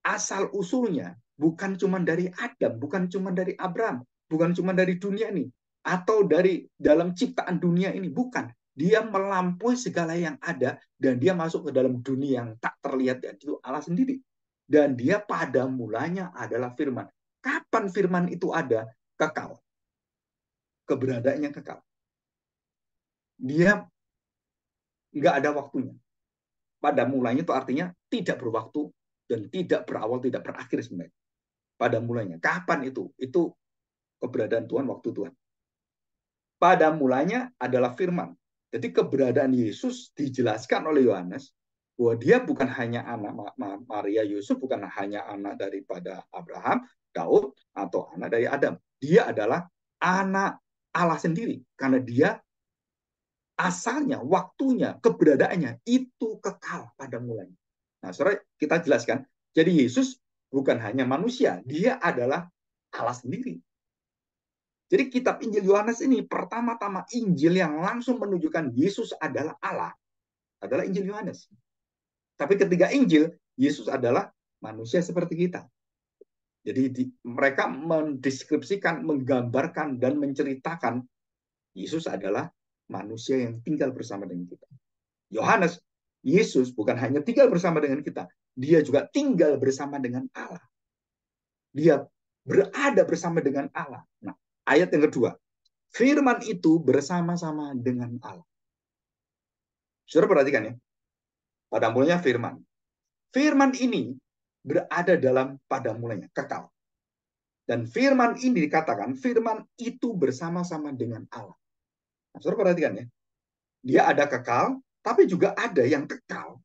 asal usulnya bukan cuma dari Adam, bukan cuma dari Abraham, bukan cuma dari dunia ini, atau dari dalam ciptaan dunia ini, bukan. Dia melampaui segala yang ada, dan dia masuk ke dalam dunia yang tak terlihat, dan itu Allah sendiri. Dan dia pada mulanya adalah firman. Kapan firman itu ada? Kekal. Keberadaannya kekal. Dia nggak ada waktunya. Pada mulanya itu artinya tidak berwaktu dan tidak berawal, tidak berakhir sebenarnya. Pada mulanya. Kapan itu? Itu keberadaan Tuhan, waktu Tuhan. Pada mulanya adalah firman. Jadi keberadaan Yesus dijelaskan oleh Yohanes bahwa dia bukan hanya anak Maria Yusuf, bukan hanya anak daripada Abraham, Daud, atau anak dari Adam. Dia adalah anak Allah sendiri. Karena dia asalnya, waktunya, keberadaannya itu kekal pada mulanya. Nah, saudara, kita jelaskan. Jadi Yesus bukan hanya manusia, dia adalah Allah sendiri. Jadi kitab Injil Yohanes ini pertama-tama Injil yang langsung menunjukkan Yesus adalah Allah, adalah Injil Yohanes. Tapi ketiga Injil, Yesus adalah manusia seperti kita. Jadi mereka mendeskripsikan, menggambarkan, dan menceritakan Yesus adalah manusia yang tinggal bersama dengan kita. Yohanes, Yesus bukan hanya tinggal bersama dengan kita, dia juga tinggal bersama dengan Allah. Dia berada bersama dengan Allah. Nah, ayat yang kedua, firman itu bersama-sama dengan Allah. Saudara perhatikan ya, pada mulanya firman. Firman ini berada dalam pada mulanya, kekal. Dan firman ini dikatakan, firman itu bersama-sama dengan Allah. Nah, saudara perhatikan ya, dia ada kekal, tapi juga ada yang kekal,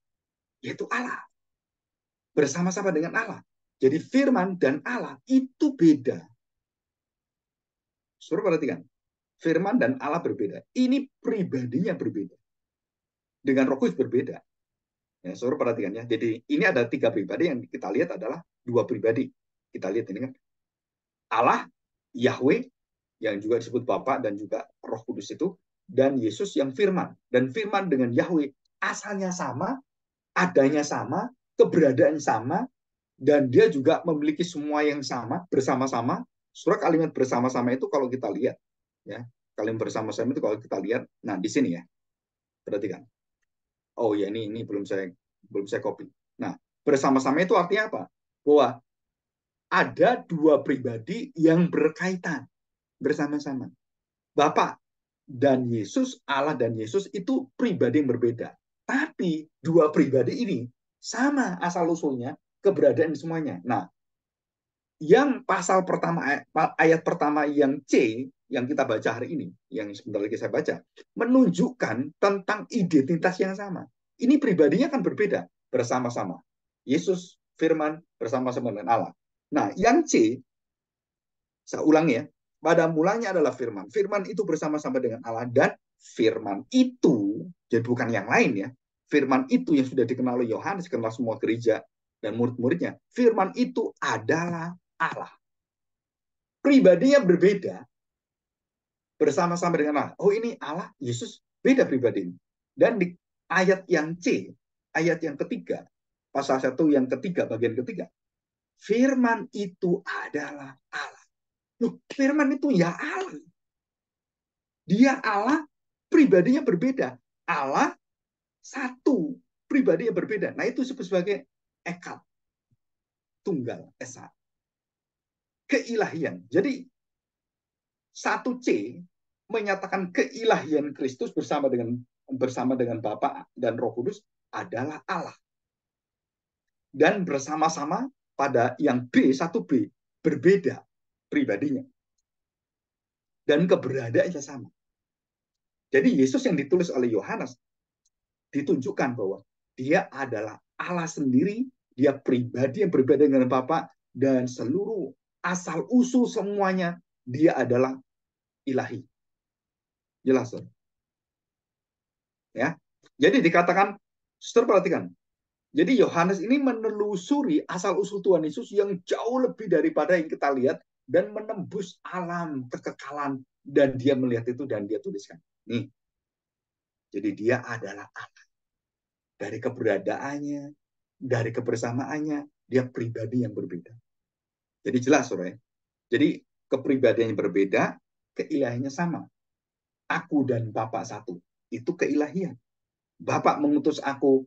yaitu Allah. Bersama-sama dengan Allah. Jadi firman dan Allah itu beda. Saudara perhatikan, firman dan Allah berbeda. Ini pribadinya berbeda. Dengan Roh Kudus berbeda. Ya, saudara perhatikan ya. Jadi ini ada 3 pribadi, yang kita lihat adalah 2 pribadi. Kita lihat ini kan. Allah, Yahweh, yang juga disebut Bapa dan juga Roh Kudus itu, dan Yesus yang firman. Dan firman dengan Yahweh asalnya sama, adanya sama, keberadaan sama, dan dia juga memiliki semua yang sama, bersama-sama. Surah kalimat bersama-sama itu kalau kita lihat, ya, kalimat bersama-sama itu kalau kita lihat, nah di sini ya, perhatikan. Oh ya, ini belum saya copy. Nah, bersama-sama itu artinya apa? Bahwa ada 2 pribadi yang berkaitan bersama-sama. Bapa dan Yesus, Allah dan Yesus itu pribadi yang berbeda. Tapi 2 pribadi ini sama asal-usulnya, keberadaan semuanya. Nah, yang pasal pertama, ayat pertama yang C, yang kita baca hari ini, yang sebentar lagi saya baca, menunjukkan tentang identitas yang sama. Ini pribadinya kan berbeda, bersama-sama. Yesus, firman, bersama-sama dengan Allah. Nah, yang C, saya ulang ya, pada mulanya adalah firman. Firman itu bersama-sama dengan Allah, dan firman itu, jadi bukan yang lain ya, firman itu yang sudah dikenal oleh Yohanes, dikenal semua gereja dan murid-muridnya. Firman itu adalah Allah. Pribadinya berbeda, bersama-sama dengan Allah. Oh, ini Allah, Yesus, beda pribadi. Dan di ayat yang C, ayat yang ketiga, pasal 1 yang ketiga, bagian ketiga, firman itu adalah Allah. Loh, firman itu ya Allah. Dia Allah, pribadinya berbeda. Allah satu, pribadinya berbeda. Nah, itu disebut sebagai ekal, tunggal, esa. Keilahian. Jadi 1C menyatakan keilahian Kristus bersama dengan Bapa dan Roh Kudus adalah Allah. Dan bersama-sama pada yang B, 1B, berbeda pribadinya. Dan keberadaannya sama. Jadi Yesus yang ditulis oleh Yohanes ditunjukkan bahwa dia adalah Allah sendiri, dia pribadi yang berbeda dengan Bapa, dan seluruh asal-usul semuanya dia adalah ilahi. Jelas, ya. Jadi dikatakan, saudara perhatikan. Jadi Yohanes ini menelusuri asal-usul Tuhan Yesus yang jauh lebih daripada yang kita lihat dan menembus alam kekekalan, dan dia melihat itu dan dia tuliskan. Nih, jadi dia adalah Allah. Dari keberadaannya, dari kebersamaannya, dia pribadi yang berbeda. Jadi jelas, saudara. Jadi kepribadian yang berbeda, keilahiannya sama. Aku dan Bapa satu. Itu keilahian. Bapak mengutus aku,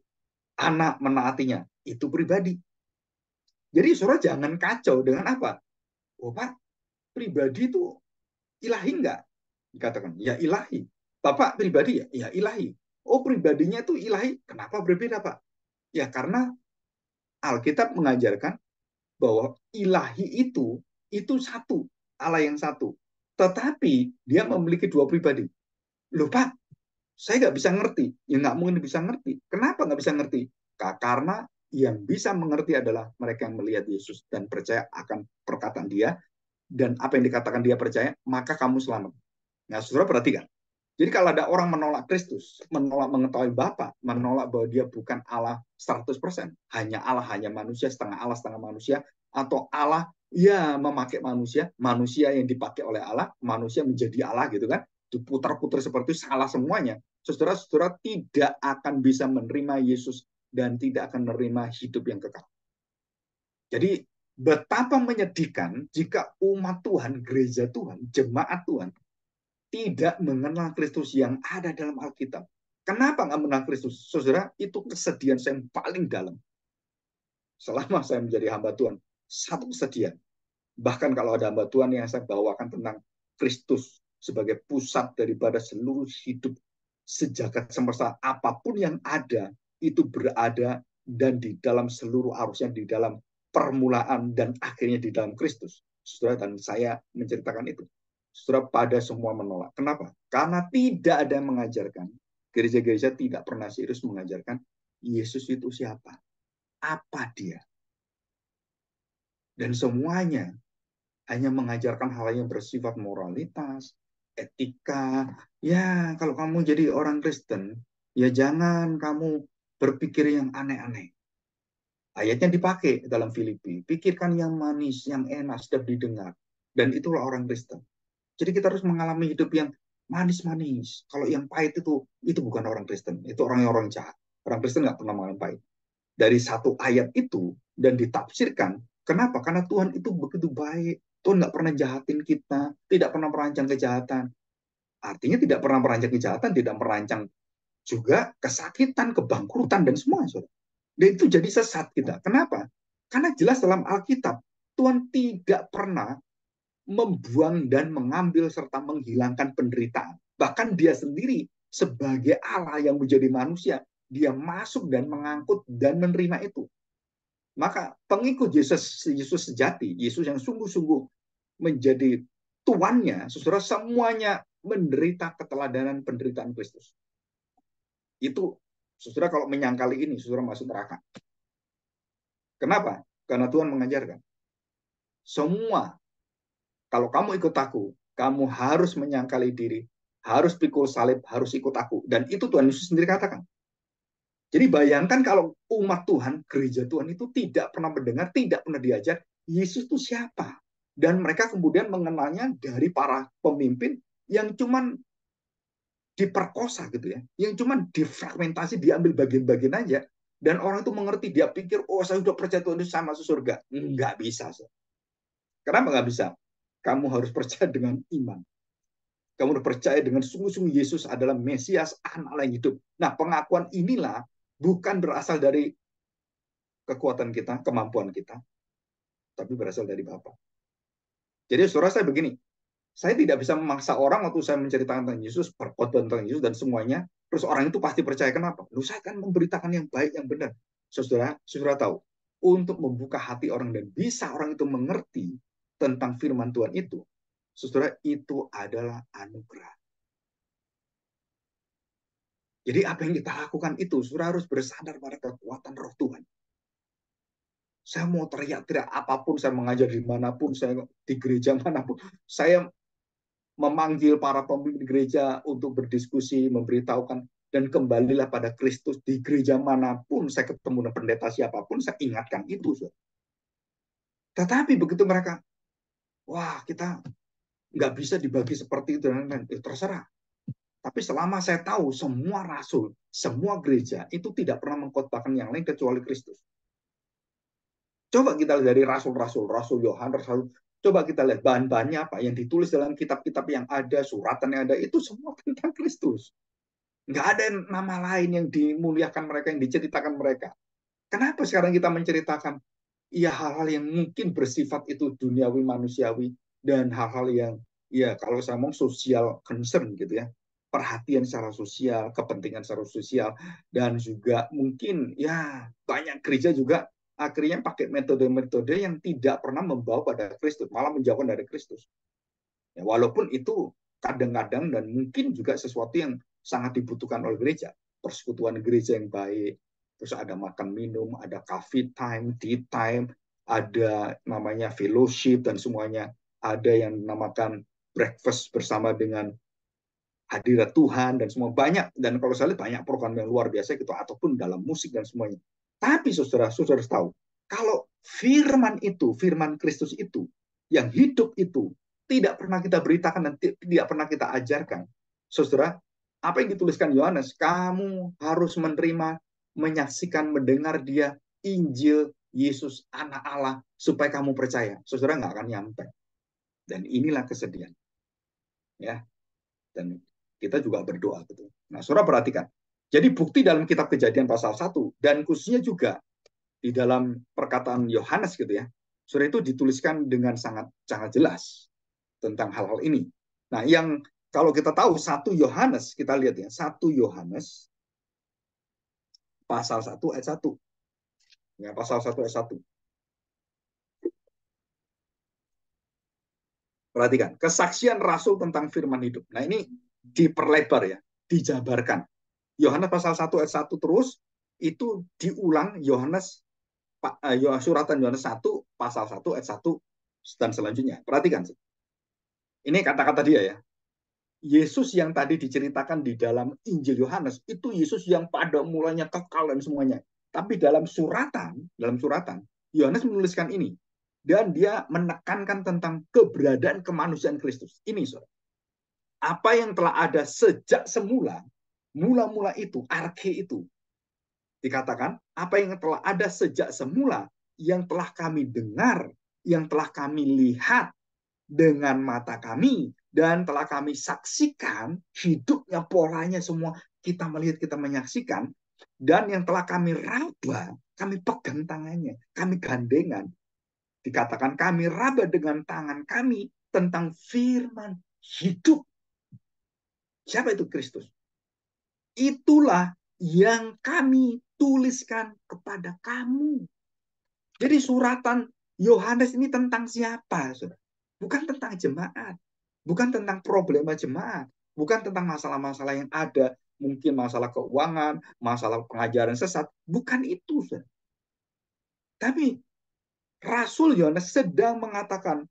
anak menaatinya. Itu pribadi. Jadi saudara jangan kacau dengan apa? Oh Pak, pribadi itu ilahi enggak? Dikatakan, ya ilahi. Bapak pribadi ya? Ya ilahi. Oh pribadinya itu ilahi. Kenapa berbeda Pak? Ya karena Alkitab mengajarkan bahwa ilahi itu satu. Allah yang satu. Tetapi dia memiliki dua pribadi. Loh Pak, saya nggak bisa ngerti. Ya nggak mungkin bisa ngerti. Kenapa nggak bisa ngerti? Karena yang bisa mengerti adalah mereka yang melihat Yesus dan percaya akan perkataan dia, dan apa yang dikatakan dia percaya, maka kamu selamat. Nah, saudara perhatikan. Jadi kalau ada orang menolak Kristus, menolak mengetahui Bapa, menolak bahwa dia bukan Allah 100%, hanya Allah, hanya manusia, setengah Allah, setengah manusia, atau Allah ya memakai manusia, manusia yang dipakai oleh Allah, manusia menjadi Allah gitu kan, diputar-putar seperti itu, salah semuanya. Saudara-saudara tidak akan bisa menerima Yesus dan tidak akan menerima hidup yang kekal. Jadi betapa menyedihkan jika umat Tuhan, gereja Tuhan, jemaat Tuhan tidak mengenal Kristus yang ada dalam Alkitab. Kenapa nggak mengenal Kristus? Saudara, itu kesedihan saya yang paling dalam. Selama saya menjadi hamba Tuhan, satu kesedihan. Bahkan kalau ada hamba Tuhan yang saya bawakan tentang Kristus sebagai pusat daripada seluruh hidup sejagat semesta, apapun yang ada, itu berada dan di dalam seluruh arusnya, di dalam permulaan dan akhirnya di dalam Kristus. Saudara, dan saya menceritakan itu. Saudara, pada semua menolak. Kenapa? Karena tidak ada yang mengajarkan. Gereja-gereja tidak pernah serius mengajarkan Yesus itu siapa, apa dia. Dan semuanya hanya mengajarkan hal yang bersifat moralitas, etika. Ya, kalau kamu jadi orang Kristen, ya jangan kamu berpikir yang aneh-aneh. Ayatnya dipakai dalam Filipi. Pikirkan yang manis, yang enak, sedap didengar. Dan itulah orang Kristen. Jadi kita harus mengalami hidup yang manis-manis. Kalau yang pahit itu bukan orang Kristen. Itu orang jahat. Orang Kristen nggak pernah mengalami pahit. Dari satu ayat itu dan ditafsirkan, kenapa? Karena Tuhan itu begitu baik. Tuhan nggak pernah jahatin kita, tidak pernah merancang kejahatan. Artinya tidak pernah merancang kejahatan, tidak merancang juga kesakitan, kebangkrutan, dan semua. Dan itu jadi sesat kita. Kenapa? Karena jelas dalam Alkitab, Tuhan tidak pernah membuang dan mengambil serta menghilangkan penderitaan. Bahkan dia sendiri sebagai Allah yang menjadi manusia, dia masuk dan mengangkut dan menerima itu. Maka pengikut Yesus sejati, Yesus yang sungguh-sungguh menjadi tuannya, saudara, semuanya menderita keteladanan penderitaan Kristus. Itu, saudara, kalau menyangkali ini, saudara masuk neraka. Kenapa? Karena Tuhan mengajarkan. Semua, kalau kamu ikut aku, kamu harus menyangkali diri, harus pikul salib, harus ikut aku. Dan itu Tuhan Yesus sendiri katakan. Jadi bayangkan kalau umat Tuhan, gereja Tuhan itu tidak pernah mendengar, tidak pernah diajar, Yesus itu siapa? Dan mereka kemudian mengenalnya dari para pemimpin yang cuman diperkosa gitu ya, yang cuman difragmentasi, diambil bagian-bagian aja. Dan orang itu mengerti, dia pikir, oh saya sudah percaya Tuhan itu sama masuk surga. Nggak bisa. Kenapa nggak bisa? Kamu harus percaya dengan iman. Kamu harus percaya dengan sungguh-sungguh Yesus adalah Mesias, anak Allah yang hidup. Nah, pengakuan inilah bukan berasal dari kekuatan kita, kemampuan kita, tapi berasal dari Bapa. Jadi saudara saya begini, saya tidak bisa memaksa orang waktu saya menceritakan tentang Yesus, berkhotbah tentang Yesus dan semuanya, terus orang itu pasti percaya. Kenapa? Lu saya akan memberitakan yang baik, yang benar. Saudara, saudara tahu, untuk membuka hati orang dan bisa orang itu mengerti tentang firman Tuhan itu, saudara, itu adalah anugerah. Jadi apa yang kita lakukan itu, saudara harus bersandar pada kekuatan roh Tuhan. Saya mau teriak-teriak apapun, saya mengajar dimanapun, saya di gereja manapun, saya memanggil para pemimpin gereja untuk berdiskusi, memberitahukan, dan kembalilah pada Kristus di gereja manapun saya ketemu dengan pendeta siapapun, saya ingatkan itu. Tetapi begitu mereka, wah kita nggak bisa dibagi seperti itu, dan terserah. Tapi selama saya tahu semua rasul, semua gereja itu tidak pernah mengkhotbahkan yang lain kecuali Kristus. Coba kita lihat dari rasul-rasul, Rasul Yohanes, coba kita lihat bahan-bahannya apa yang ditulis dalam kitab-kitab yang ada, suratan yang ada, itu semua tentang Kristus. Nggak ada nama lain yang dimuliakan mereka, yang diceritakan mereka. Kenapa sekarang kita menceritakan ya hal-hal yang mungkin bersifat itu duniawi manusiawi dan hal-hal yang ya kalau saya ngomong social concern gitu ya, perhatian secara sosial, kepentingan secara sosial, dan juga mungkin ya banyak gereja juga akhirnya pakai metode-metode yang tidak pernah membawa pada Kristus, malah menjauhkan dari Kristus. Ya, walaupun itu kadang-kadang dan mungkin juga sesuatu yang sangat dibutuhkan oleh gereja, persekutuan gereja yang baik, terus ada makan minum, ada coffee time, tea time, ada namanya fellowship dan semuanya, ada yang dinamakan breakfast bersama dengan hadirat Tuhan dan semua banyak, dan kalau saya lihat banyak program yang luar biasa gitu, ataupun dalam musik dan semuanya. Tapi saudara tahu, kalau firman Kristus itu, yang hidup itu, tidak pernah kita beritakan dan tidak pernah kita ajarkan, saudara, apa yang dituliskan Yohanes, kamu harus menerima, menyaksikan, mendengar dia, Injil Yesus anak Allah, supaya kamu percaya. Saudara nggak akan nyampe. Dan inilah kesedihan. Ya, dan kita juga berdoa gitu. Nah, saudara perhatikan. Jadi bukti dalam kitab Kejadian pasal 1 dan khususnya juga di dalam perkataan Yohanes gitu ya. Saudara itu dituliskan dengan sangat sangat jelas tentang hal-hal ini. Nah, yang kalau kita tahu 1 Yohanes, kita lihat ya, 1 Yohanes pasal 1 ayat 1. Ya, pasal 1 ayat 1. Perhatikan, kesaksian rasul tentang firman hidup. Nah, ini diperlebar ya, dijabarkan. Yohanes pasal 1 ayat 1 terus itu diulang Yohanes suratan Yohanes 1 pasal 1 ayat 1 dan selanjutnya. Perhatikan. Ini kata-kata dia ya. Yesus yang tadi diceritakan di dalam Injil Yohanes itu Yesus yang pada mulanya kekal dan semuanya. Tapi dalam suratan Yohanes menuliskan ini dan dia menekankan tentang keberadaan kemanusiaan Kristus. Ini saudara. Apa yang telah ada sejak semula, mula-mula itu, arke itu, dikatakan apa yang telah ada sejak semula, yang telah kami dengar, yang telah kami lihat dengan mata kami, dan telah kami saksikan hidupnya, polanya semua kita melihat, kita menyaksikan, dan yang telah kami raba, kami pegang tangannya, kami gandengan. Dikatakan kami raba dengan tangan kami tentang firman hidup. Siapa itu Kristus? Itulah yang kami tuliskan kepada kamu. Jadi suratan Yohanes ini tentang siapa? Bukan tentang jemaat. Bukan tentang problema jemaat. Bukan tentang masalah-masalah yang ada. Mungkin masalah keuangan, masalah pengajaran sesat. Bukan itu. Tapi Rasul Yohanes sedang mengatakan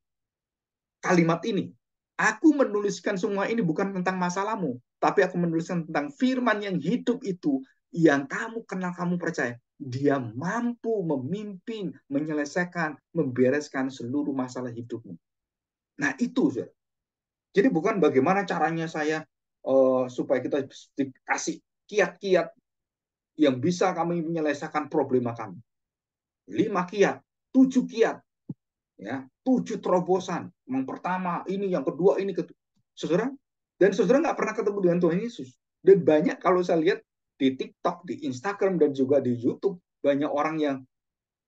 kalimat ini. Aku menuliskan semua ini bukan tentang masalahmu, tapi aku menuliskan tentang firman yang hidup itu, yang kamu kenal, kamu percaya. Dia mampu memimpin, menyelesaikan, membereskan seluruh masalah hidupmu. Nah itu, saudara. Jadi bukan bagaimana caranya saya supaya kita dikasih kiat-kiat yang bisa kami menyelesaikan problema kami. 5 kiat, 7 kiat, ya 7 terobosan. Yang pertama ini, yang kedua ini, saudara. Dan saudara nggak pernah ketemu dengan Tuhan Yesus. Dan banyak kalau saya lihat di TikTok, di Instagram, dan juga di YouTube, banyak orang yang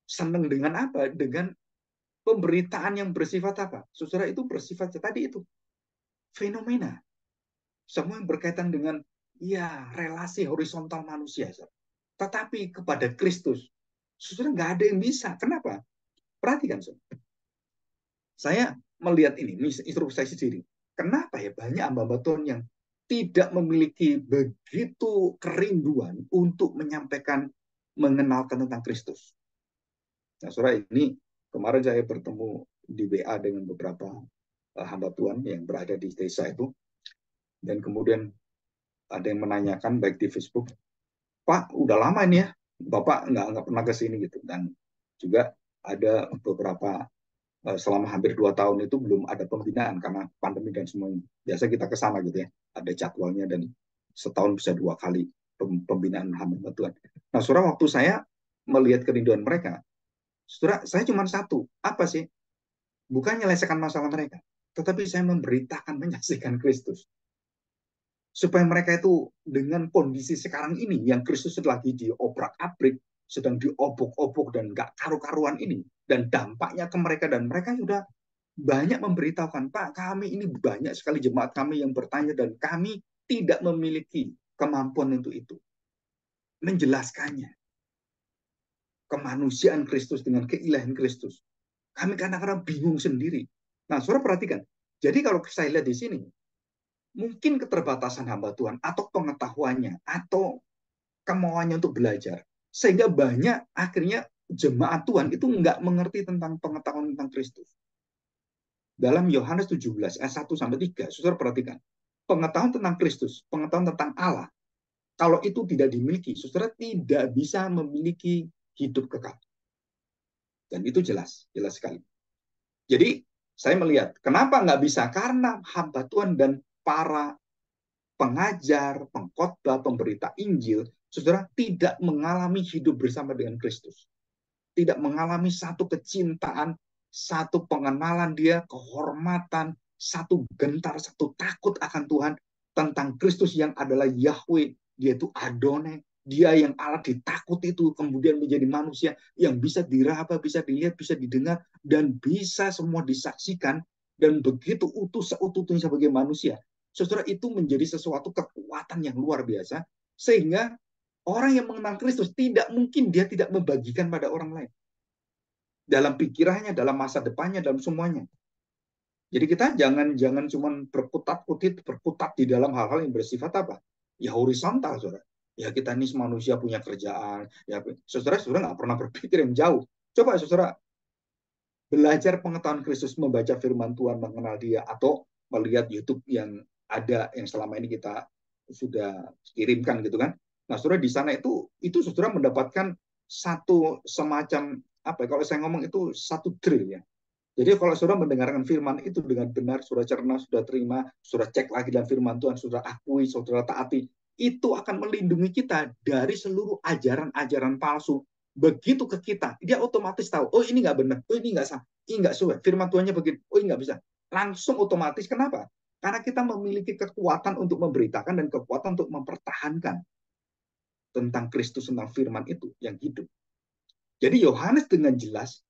senang dengan apa? Dengan pemberitaan yang bersifat apa? Saudara, itu bersifat tadi itu fenomena. Semua yang berkaitan dengan ya relasi horizontal manusia. Tetapi kepada Kristus, saudara nggak ada yang bisa. Kenapa? Perhatikan, saudara. Saya melihat ini introspeksi diri. Kenapa ya banyak hamba-hamba Tuhan yang tidak memiliki begitu kerinduan untuk menyampaikan, mengenalkan tentang Kristus. Nah, saudara, ini kemarin saya bertemu di WA dengan beberapa hamba Tuhan yang berada di desa itu, dan kemudian ada yang menanyakan baik di Facebook, Pak, udah lama ini ya, Bapak nggak pernah ke sini gitu. Dan juga ada beberapa selama hampir 2 tahun itu belum ada pembinaan karena pandemi dan semuanya. Biasa kita ke sana gitu ya, ada jadwalnya dan setahun bisa 2 kali pembinaan hamba Tuhan. Nah, saudara, waktu saya melihat kerinduan mereka, saudara, saya cuma satu, apa sih? Bukan menyelesaikan masalah mereka, tetapi saya memberitakan, menyaksikan Kristus. Supaya mereka itu dengan kondisi sekarang ini, yang Kristus lagi diobrak-abrik, sedang diobok-obok dan gak karu-karuan ini, dan dampaknya ke mereka, dan mereka sudah banyak memberitahukan, Pak, kami ini banyak sekali jemaat kami yang bertanya, dan kami tidak memiliki kemampuan untuk itu. Menjelaskannya, kemanusiaan Kristus dengan keilahan Kristus. Kami kadang-kadang bingung sendiri. Nah, saudara perhatikan. Jadi kalau saya lihat di sini, mungkin keterbatasan hamba Tuhan atau pengetahuannya atau kemauannya untuk belajar, sehingga banyak akhirnya jemaat Tuhan itu nggak mengerti tentang pengetahuan tentang Kristus. Dalam Yohanes 17 ayat 1 sampai 3, saudara perhatikan. Pengetahuan tentang Kristus, pengetahuan tentang Allah, kalau itu tidak dimiliki, saudara tidak bisa memiliki hidup kekal. Dan itu jelas, jelas sekali. Jadi saya melihat, kenapa nggak bisa? Karena hamba Tuhan dan para pengajar, pengkhotbah, pemberita Injil, saudara tidak mengalami hidup bersama dengan Kristus. Tidak mengalami satu kecintaan, satu pengenalan dia, kehormatan, satu gentar, satu takut akan Tuhan, tentang Kristus yang adalah Yahweh, dia itu Adonai, dia yang Allah ditakut itu kemudian menjadi manusia yang bisa diraba, bisa dilihat, bisa didengar, dan bisa semua disaksikan, dan begitu utuh seutuhnya sebagai manusia. Saudara, itu menjadi sesuatu kekuatan yang luar biasa, sehingga orang yang mengenal Kristus tidak mungkin dia tidak membagikan pada orang lain. Dalam pikirannya, dalam masa depannya, dalam semuanya. Jadi kita jangan cuma berkutat di dalam hal-hal yang bersifat apa? Ya horizontal, saudara. Ya kita ini manusia punya kerjaan. Ya, saudara nggak pernah berpikir yang jauh. Coba saudara belajar pengetahuan Kristus, membaca firman Tuhan, mengenal dia, atau melihat YouTube yang ada yang selama ini kita sudah kirimkan gitu kan. Nah, saudara di sana itu saudara mendapatkan satu semacam apa ya, kalau saya ngomong itu satu drill ya. Jadi kalau saudara mendengarkan firman itu dengan benar, saudara cerna, sudah terima, saudara cek lagi dalam firman Tuhan, saudara akui, saudara taati, itu akan melindungi kita dari seluruh ajaran-ajaran palsu. Begitu ke kita, dia otomatis tahu, oh ini nggak benar, oh ini nggak sah, ini nggak sesuai, firman Tuhannya begini, oh ini nggak bisa. Langsung otomatis, kenapa? Karena kita memiliki kekuatan untuk memberitakan dan kekuatan untuk mempertahankan tentang Kristus, tentang firman itu yang hidup. Jadi Yohanes dengan jelas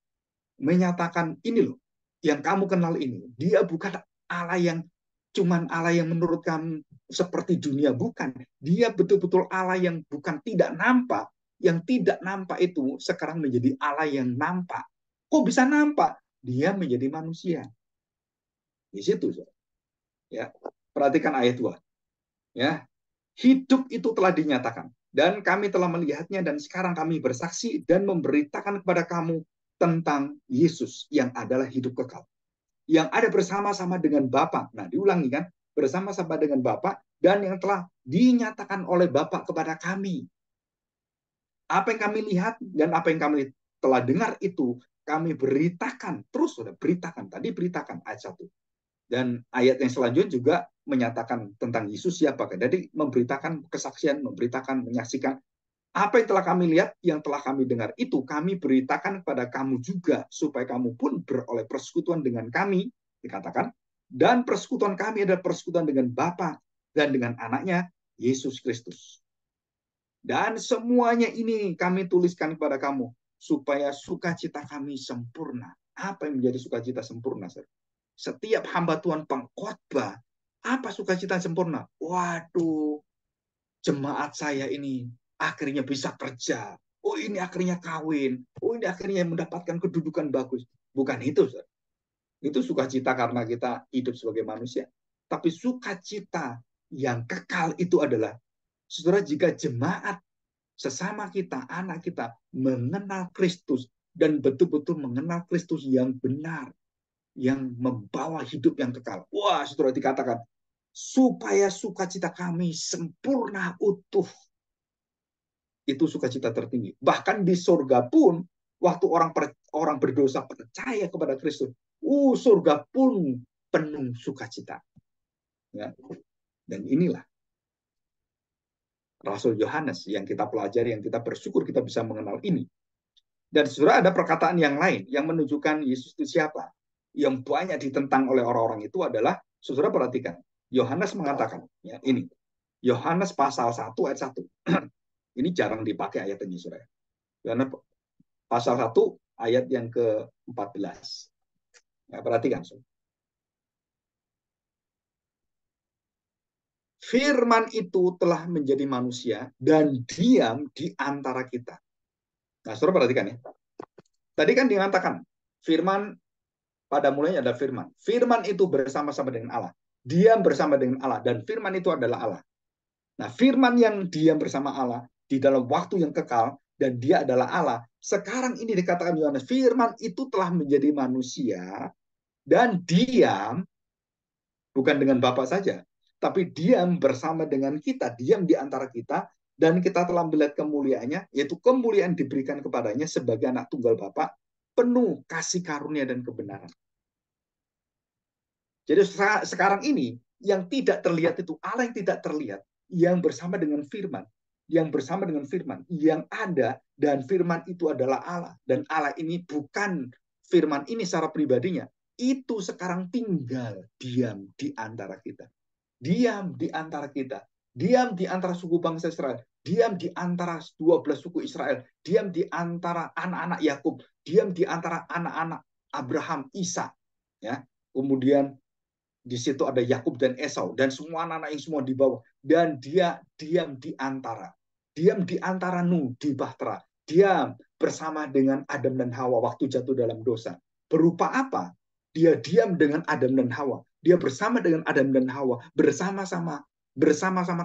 menyatakan, ini loh, yang kamu kenal ini, dia bukan Allah yang cuman Allah yang menurut kamu seperti dunia, bukan. Dia betul-betul Allah yang bukan tidak nampak. Yang tidak nampak itu sekarang menjadi Allah yang nampak. Kok bisa nampak? Dia menjadi manusia. Di situ, ya. Perhatikan ayat 2. Ya, hidup itu telah dinyatakan dan kami telah melihatnya dan sekarang kami bersaksi dan memberitakan kepada kamu tentang Yesus yang adalah hidup kekal, yang ada bersama-sama dengan Bapa. Nah, diulangi kan, bersama-sama dengan Bapa dan yang telah dinyatakan oleh Bapa kepada kami. Apa yang kami lihat dan apa yang kami telah dengar itu kami beritakan. Terus sudah beritakan, tadi beritakan ayat 1. Dan ayat yang selanjutnya juga menyatakan tentang Yesus siapa. Jadi memberitakan kesaksian, memberitakan, menyaksikan. Apa yang telah kami lihat, yang telah kami dengar itu kami beritakan kepada kamu juga, supaya kamu pun beroleh persekutuan dengan kami, dikatakan. Dan persekutuan kami adalah persekutuan dengan Bapa dan dengan anaknya, Yesus Kristus. Dan semuanya ini kami tuliskan kepada kamu, supaya sukacita kami sempurna. Apa yang menjadi sukacita sempurna, saudara? Setiap hamba Tuhan pengkhotbah, apa sukacita sempurna? Waduh, jemaat saya ini akhirnya bisa kerja. Oh, ini akhirnya kawin. Oh, ini akhirnya mendapatkan kedudukan bagus. Bukan itu, saudara. Itu sukacita karena kita hidup sebagai manusia. Tapi sukacita yang kekal itu adalah, saudara, jika jemaat sesama kita, anak kita mengenal Kristus dan betul-betul mengenal Kristus yang benar, yang membawa hidup yang kekal. Wah, saudara, dikatakan, supaya sukacita kami sempurna utuh. Itu sukacita tertinggi. Bahkan di surga pun, waktu orang berdosa percaya kepada Kristus, surga pun penuh sukacita. Ya. Dan inilah Rasul Yohanes yang kita pelajari, yang kita bersyukur kita bisa mengenal ini. Dan saudara, ada perkataan yang lain yang menunjukkan Yesus itu siapa. Yang banyak ditentang oleh orang-orang itu adalah, saudara perhatikan, Yohanes mengatakan, ya ini, Yohanes pasal 1 ayat 1. Ini jarang dipakai ayat ini, saudara. Yohanes pasal 1 ayat yang ke-14. Ya, perhatikan, saudara. Firman itu telah menjadi manusia dan diam di antara kita. Nah, saudara perhatikan ya. Tadi kan dikatakan, firman pada mulanya adalah firman. Firman itu bersama-sama dengan Allah. Diam bersama dengan Allah. Dan firman itu adalah Allah. Nah, firman yang diam bersama Allah di dalam waktu yang kekal, dan dia adalah Allah. Sekarang ini dikatakan Yohanes, firman itu telah menjadi manusia dan diam, bukan dengan Bapa saja, tapi diam bersama dengan kita, diam di antara kita, dan kita telah melihat kemuliaannya, yaitu kemuliaan diberikan kepadanya sebagai anak tunggal Bapa, penuh kasih karunia dan kebenaran. Jadi sekarang ini, yang tidak terlihat itu Allah yang tidak terlihat, yang bersama dengan firman, yang bersama dengan firman, yang ada, dan firman itu adalah Allah. Dan Allah ini bukan firman ini secara pribadinya, itu sekarang tinggal diam di antara kita. Diam di antara kita. Diam di antara suku bangsa Israel. Diam di antara 12 suku Israel. Diam di antara anak-anak Yakub. Diam di antara anak-anak Abraham, Ishak. Ya. Kemudian di situ ada Yakub dan Esau. Dan semua anak-anak yang semua di bawah. Dan dia diam di antara. Diam di antara Nuh, di Bahtera. Diam bersama dengan Adam dan Hawa waktu jatuh dalam dosa. Berupa apa? Dia diam dengan Adam dan Hawa. Dia bersama dengan Adam dan Hawa, bersama-sama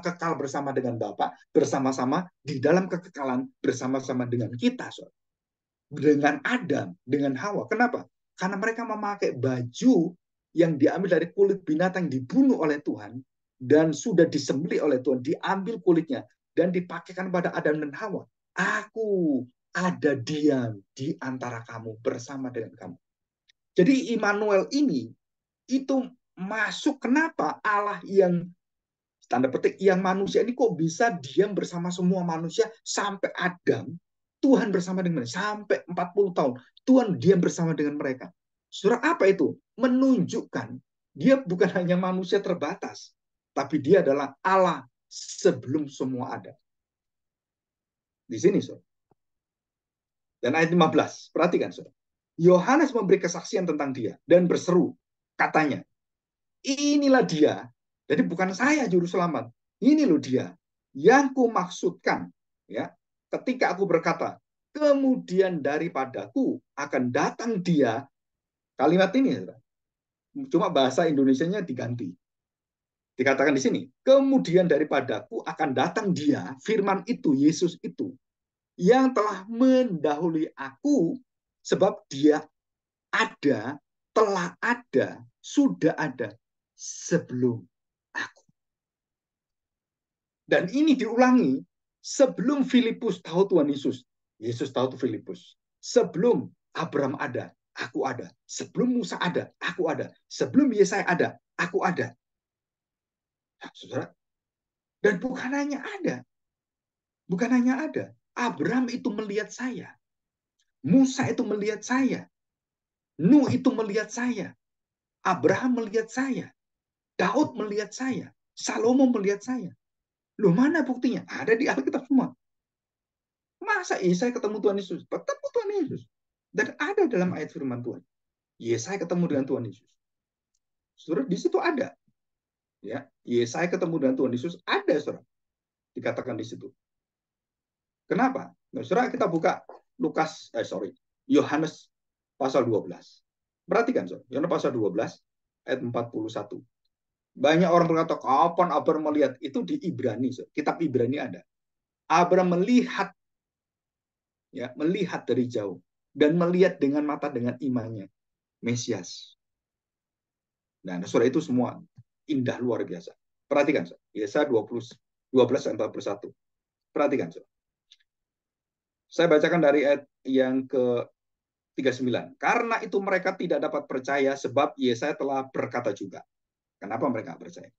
kekal bersama dengan Bapa, bersama-sama di dalam kekekalan bersama-sama dengan kita, saudara. Dengan Adam, dengan Hawa. Kenapa? Karena mereka memakai baju yang diambil dari kulit binatang yang dibunuh oleh Tuhan dan sudah disembelih oleh Tuhan, diambil kulitnya dan dipakaikan pada Adam dan Hawa. Aku ada diam di antara kamu, bersama dengan kamu. Jadi Immanuel ini itu masuk, kenapa Allah yang tanda petik yang manusia ini kok bisa diam bersama semua manusia sampai Adam, Tuhan bersama dengan mereka sampai 40 tahun Tuhan diam bersama dengan mereka. Surah apa itu? Menunjukkan dia bukan hanya manusia terbatas, tapi dia adalah Allah sebelum semua ada. Di sini, saudara. Dan ayat 15, perhatikan, saudara. Yohanes memberi kesaksian tentang dia dan berseru, katanya, inilah dia. Jadi bukan saya juru selamat. Ini loh dia yang kumaksudkan. Ya, ketika aku berkata, kemudian daripadaku akan datang dia. Kalimat ini, cuma bahasa Indonesianya diganti. Dikatakan di sini, kemudian daripadaku akan datang dia, firman itu, Yesus itu, yang telah mendahului aku, sebab dia ada, telah ada, sudah ada sebelum aku. Dan ini diulangi sebelum Filipus tahu Tuhan Yesus. Yesus tahu tuh Filipus. Sebelum Abraham ada, aku ada. Sebelum Musa ada, aku ada. Sebelum Yesaya ada, aku ada. Nah, saudara. Dan bukan hanya ada. Bukan hanya ada. Abraham itu melihat saya. Musa itu melihat saya. Nuh itu melihat saya. Abraham melihat saya. Daud melihat saya. Salomo melihat saya. Loh, mana buktinya? Ada di Alkitab semua. Masa Yesaya ketemu Tuhan Yesus? Ketemu Tuhan Yesus. Dan ada dalam ayat firman Tuhan. Yesaya ketemu dengan Tuhan Yesus. Saudara, di situ ada. Ya, Yesaya ketemu dengan Tuhan Yesus ada, saudara. Dikatakan di situ. Kenapa? Nah, saudara, kita buka Yohanes pasal 12. Perhatikan, saudara. Yohanes pasal 12 ayat 41. Banyak orang berkata, kapan Abraham melihat? Itu di Ibrani, saudara. Kitab Ibrani ada. Abraham melihat, ya, melihat dari jauh. dan melihat dengan mata dengan imannya Mesias. Nah, saudara, itu semua indah luar biasa. Perhatikan, Yesaya 12 ayat 41. Perhatikan, saudara. Saya bacakan dari ayat yang ke-39. Karena itu mereka tidak dapat percaya sebab Yesaya telah berkata juga. Kenapa mereka percaya?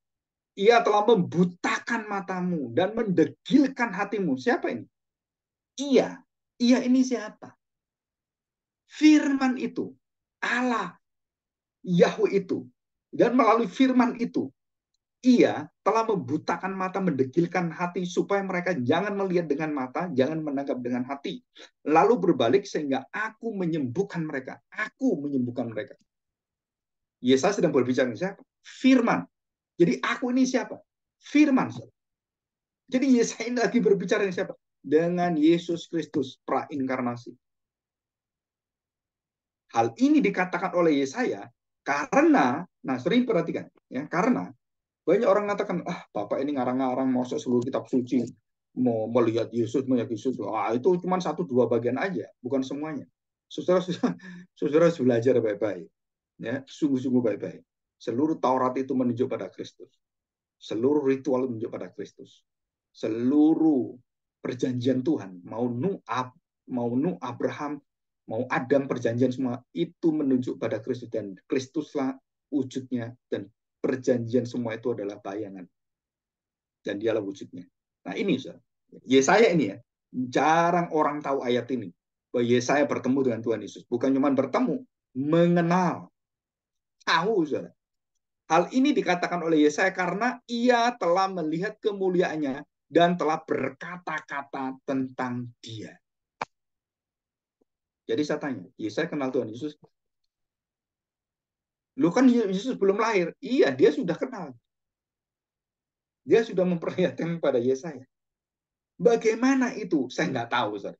Ia telah membutakan matamu dan mendegilkan hatimu. Siapa ini? Ia. Ia ini siapa? Firman itu. Allah. Yahweh itu. Dan melalui firman itu, ia telah membutakan mata, mendegilkan hati, supaya mereka jangan melihat dengan mata, jangan menangkap dengan hati. Lalu berbalik sehingga aku menyembuhkan mereka. Aku menyembuhkan mereka. Yesaya sedang berbicara dengan siapa? Firman. Jadi aku ini siapa? Firman. Jadi Yesaya ini lagi berbicara dengan siapa? Dengan Yesus Kristus, prainkarnasi. Hal ini dikatakan oleh Yesaya karena, nah sering perhatikan, ya, karena banyak orang mengatakan, Bapak ini ngarang-ngarang masuk seluruh kitab suci, mau melihat Yesus, itu cuma 1-2 bagian aja, bukan semuanya. Saudara harus belajar baik-baik, ya, sungguh-sungguh baik-baik. Seluruh Taurat itu menunjuk pada Kristus. Seluruh ritual menunjuk pada Kristus. Seluruh perjanjian Tuhan, mau Nuh, Abraham, mau Adam, perjanjian semua itu menunjuk pada Kristus, dan Kristuslah wujudnya, dan perjanjian semua itu adalah bayangan, dan dialah wujudnya. Nah ini, Yesaya ini, ya, jarang orang tahu ayat ini, bahwa Yesaya bertemu dengan Tuhan Yesus. Bukan cuma bertemu, mengenal, tahu, saudara. Hal ini dikatakan oleh Yesaya karena ia telah melihat kemuliaannya dan telah berkata-kata tentang dia. Jadi saya tanya, Yesaya kenal Tuhan Yesus? Lu kan Yesus belum lahir. Iya, dia sudah kenal. Dia sudah memperlihatkan pada Yesaya. Bagaimana itu? Saya nggak tahu, Ustaz.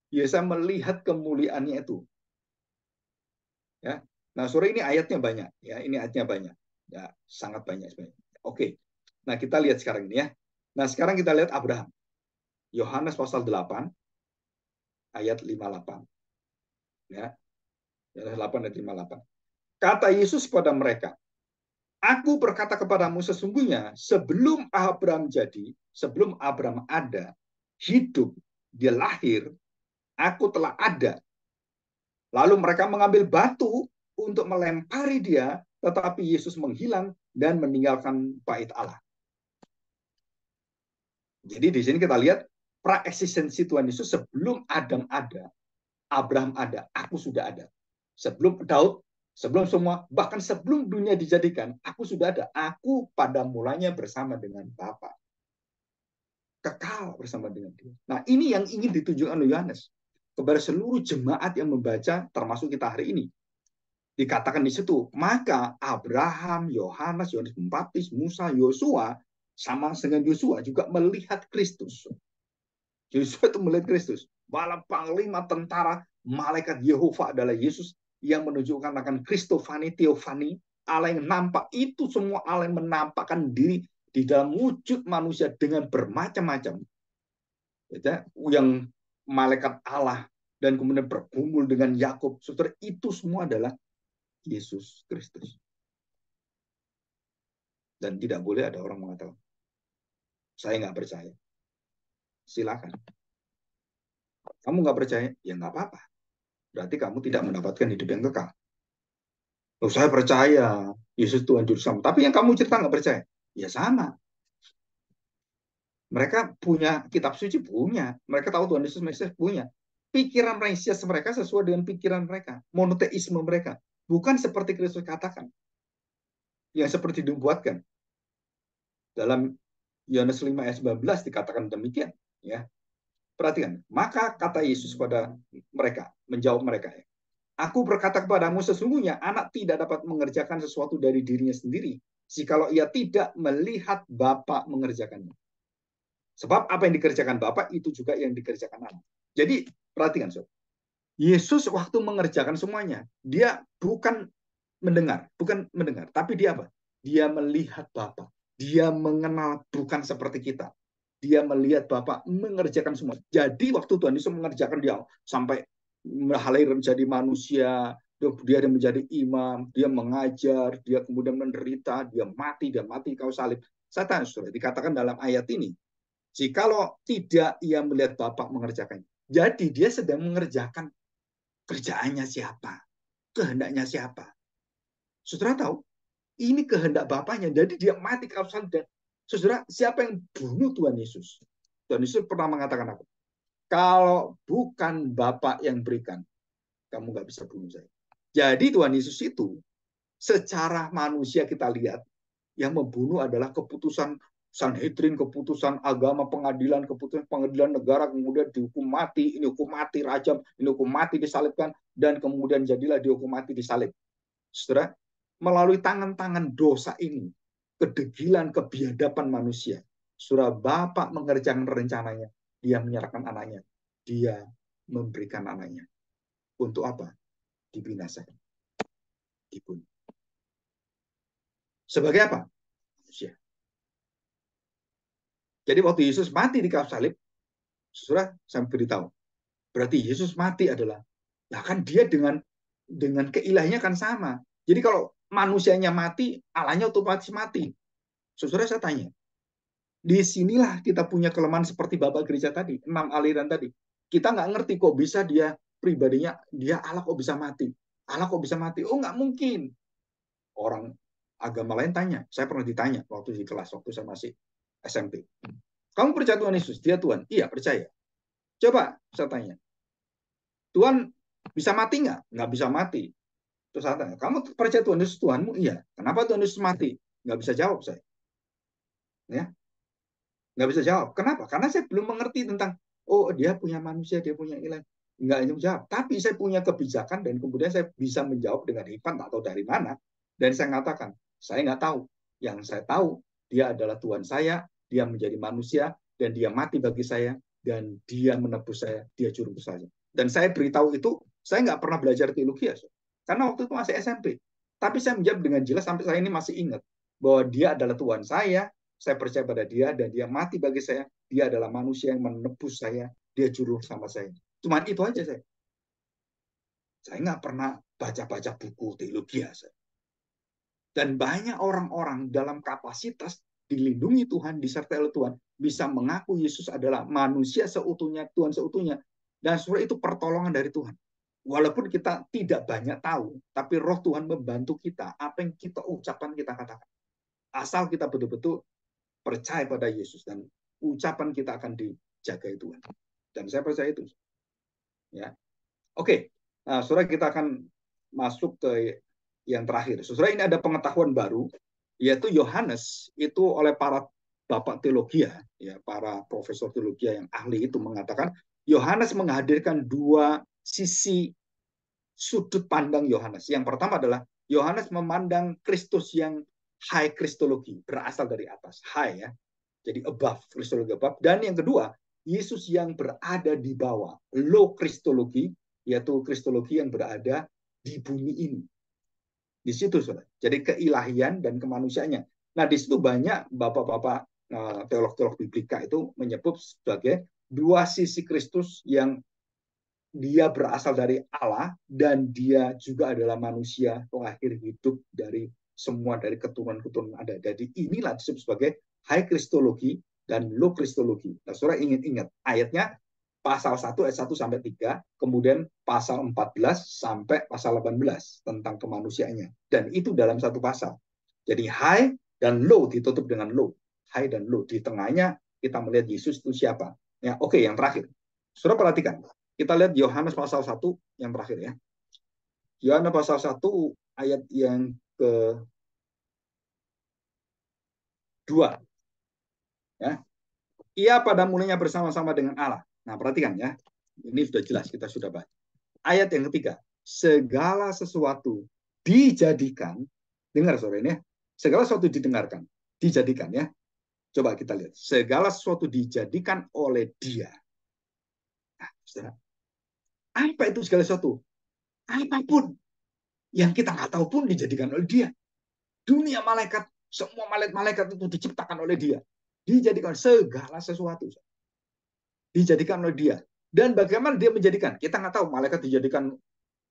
Yesaya melihat kemuliaannya itu. Ya. Nah, sore ini ayatnya banyak. Ya, ini ayatnya banyak. Ya, sangat banyak sebenarnya. Oke. Nah, kita lihat sekarang ini, ya. Nah, sekarang kita lihat Abraham. Yohanes pasal 8 ayat 58. Ya. Yohanes 8 ayat 58. Kata Yesus kepada mereka, Aku berkata kepadamu sesungguhnya sebelum Abraham jadi, sebelum Abraham ada, hidup, dia lahir, aku telah ada. Lalu mereka mengambil batu untuk melempari dia, tetapi Yesus menghilang dan meninggalkan bait Allah. Jadi di sini kita lihat praeksistensi Tuhan Yesus sebelum Adam ada, Abraham ada, aku sudah ada. Sebelum Daud, sebelum semua, bahkan sebelum dunia dijadikan, aku sudah ada. Aku pada mulanya bersama dengan Bapa. Kekal bersama dengan dia. Nah, ini yang ingin ditunjukkan oleh Yohanes kepada seluruh jemaat yang membaca, termasuk kita hari ini. Dikatakan di situ, maka Abraham, Yohanes Pembaptis, Musa, Yosua, sama dengan Yosua juga melihat Kristus. Yosua itu melihat Kristus. Malah panglima tentara malaikat Yehova adalah Yesus yang menunjukkan akan Kristofani, Teofani, Allah yang nampak. Itu semua Allah yang menampakkan diri di dalam wujud manusia dengan bermacam-macam. Yang malaikat Allah dan kemudian bergumul dengan Yakub. Saudara, itu semua adalah Yesus Kristus. Dan tidak boleh ada orang mengatakan, saya nggak percaya. Silakan. Kamu nggak percaya? Ya nggak apa-apa. Berarti kamu tidak mendapatkan hidup yang kekal. Oh, saya percaya Yesus Tuhan Juru Selamat. Tapi yang kamu cerita nggak percaya? Ya sama. Mereka punya kitab suci, punya. Mereka tahu Tuhan Yesus Mesias, punya. Pikiran Mesias mereka sesuai dengan pikiran mereka. Monoteisme mereka. Bukan seperti Kristus katakan. Yang seperti dibuatkan. Dalam Yohanes 5 ayat 19 dikatakan demikian. Ya. Perhatikan. Maka kata Yesus kepada mereka, menjawab mereka. Aku berkata kepadamu sesungguhnya anak tidak dapat mengerjakan sesuatu dari dirinya sendiri jikalau ia tidak melihat Bapa mengerjakannya. Sebab apa yang dikerjakan Bapa itu juga yang dikerjakan anak. Jadi perhatikan, Sob. Yesus waktu mengerjakan semuanya, dia bukan mendengar, tapi dia apa? Dia melihat Bapa. Dia mengenal, bukan seperti kita. Dia melihat Bapa mengerjakan semua. Jadi waktu Tuhan Yesus mengerjakan dia sampai lahir menjadi manusia, dia menjadi imam, dia mengajar, dia kemudian menderita, dia mati kau salib. Saya tanya, saudara, dikatakan dalam ayat ini, jikalau tidak ia melihat Bapak mengerjakannya. Jadi dia sedang mengerjakan kerjaannya siapa, kehendaknya siapa. Saudara tahu, ini kehendak Bapaknya. Jadi dia mati kau salib. Dan saudara, siapa yang bunuh Tuhan Yesus? Tuhan Yesus pernah mengatakan apa? Kalau bukan Bapak yang berikan, kamu nggak bisa bunuh saya. Jadi Tuhan Yesus itu secara manusia kita lihat yang membunuh adalah keputusan Sanhedrin, keputusan agama, pengadilan, keputusan pengadilan negara, kemudian dihukum mati, ini hukum mati rajam, ini hukum mati disalibkan, dan kemudian jadilah dihukum mati disalib. Saudara, melalui tangan-tangan dosa ini, kedegilan, kebiadaban manusia, saudara, Bapak mengerjakan rencananya, dia menyerahkan anaknya, dia memberikan anaknya. Untuk apa? Dibinasakan, dibunuh. Sebagai apa? Manusia. Jadi waktu Yesus mati di kayu salib, saudara, saya beritahu, berarti Yesus mati adalah, nah kan dia dengan keilahnya kan sama. Jadi kalau manusianya mati, Allahnya otomatis mati. Saudara, saya tanya, disinilah kita punya kelemahan seperti Bapak Gereja tadi, 6 aliran tadi. Kita nggak ngerti kok bisa dia pribadinya, dia Allah kok bisa mati. Allah kok bisa mati? Oh nggak mungkin. Orang agama lain tanya, saya pernah ditanya waktu di kelas, waktu saya masih SMP. Kamu percaya Tuhan Yesus? Dia Tuhan. Iya, percaya. Coba saya tanya, Tuhan bisa mati nggak? Nggak bisa mati. Terus saya tanya, kamu percaya Tuhan Yesus Tuhanmu? Iya. Kenapa Tuhan Yesus mati? Nggak bisa jawab saya. Ya, nggak bisa jawab. Kenapa? Karena saya belum mengerti tentang, oh dia punya manusia, dia punya ilah. Nggak jawab. Tapi saya punya kebijakan dan kemudian saya bisa menjawab dengan hebat atau dari mana. Dan saya mengatakan, saya nggak tahu. Yang saya tahu, dia adalah Tuhan saya, dia menjadi manusia, dan dia mati bagi saya, dan dia menebus saya, dia juru saya. Dan saya beritahu itu, saya nggak pernah belajar teologi ya, karena waktu itu masih SMP. Tapi saya menjawab dengan jelas sampai saya ini masih ingat bahwa dia adalah Tuhan saya percaya pada dia dan dia mati bagi saya. Dia adalah manusia yang menebus saya. Dia juru sama saya. Cuma itu aja saya. Saya nggak pernah baca-baca buku teologi ya. Dan banyak orang-orang dalam kapasitas dilindungi Tuhan, disertai oleh Tuhan, bisa mengaku Yesus adalah manusia seutuhnya, Tuhan seutuhnya. Dan sebenarnya itu pertolongan dari Tuhan. Walaupun kita tidak banyak tahu, tapi roh Tuhan membantu kita. Apa yang kita ucapkan, kita katakan. Asal kita betul-betul percaya pada Yesus dan ucapan kita akan dijaga Tuhan. Dan saya percaya itu. Ya, oke. Nah, saudara, kita akan masuk ke yang terakhir. Saudara, ini ada pengetahuan baru, yaitu Yohanes itu oleh para bapak teologi ya, para profesor teologi yang ahli itu mengatakan Yohanes menghadirkan dua sisi sudut pandang Yohanes. Yang pertama adalah Yohanes memandang Kristus yang high kristologi, berasal dari atas, high ya. Jadi above, kristologi above. Dan yang kedua, Yesus yang berada di bawah, low kristologi, yaitu kristologi yang berada di bumi ini. Di situ, saudara. Jadi keilahian dan kemanusiaannya. Nah, di situ banyak bapak-bapak teolog-teolog biblika itu menyebut sebagai dua sisi Kristus yang dia berasal dari Allah dan dia juga adalah manusia lahir hidup dari semua dari keturunan-keturunan ada. Jadi inilah disebut sebagai high kristologi dan low kristologi. Nah, saudara ingat ayatnya pasal 1 ayat 1 sampai 3, kemudian pasal 14 sampai pasal 18 tentang kemanusiaannya. Dan itu dalam satu pasal. Jadi high dan low ditutup dengan low. High dan low. Di tengahnya kita melihat Yesus itu siapa. Ya, oke, yang terakhir. Saudara perhatikan. Kita lihat Yohanes pasal 1 yang terakhir ya. Yohanes pasal 1 ayat yang ke-2. Ya. Ia pada mulanya bersama-sama dengan Allah. Nah, perhatikan ya. Ini sudah jelas, kita sudah baca. Ayat yang ketiga. Segala sesuatu dijadikan, dengar sore ini ya. Segala sesuatu didengarkan, dijadikan ya. Coba kita lihat. Segala sesuatu dijadikan oleh Dia. Nah, saudara. Apa itu segala sesuatu? Apapun yang kita nggak tahu pun dijadikan oleh Dia. Dunia malaikat, semua malaikat-malaikat itu diciptakan oleh Dia. Dijadikan segala sesuatu. Dijadikan oleh Dia. Dan bagaimana dia menjadikan? Kita nggak tahu malaikat dijadikan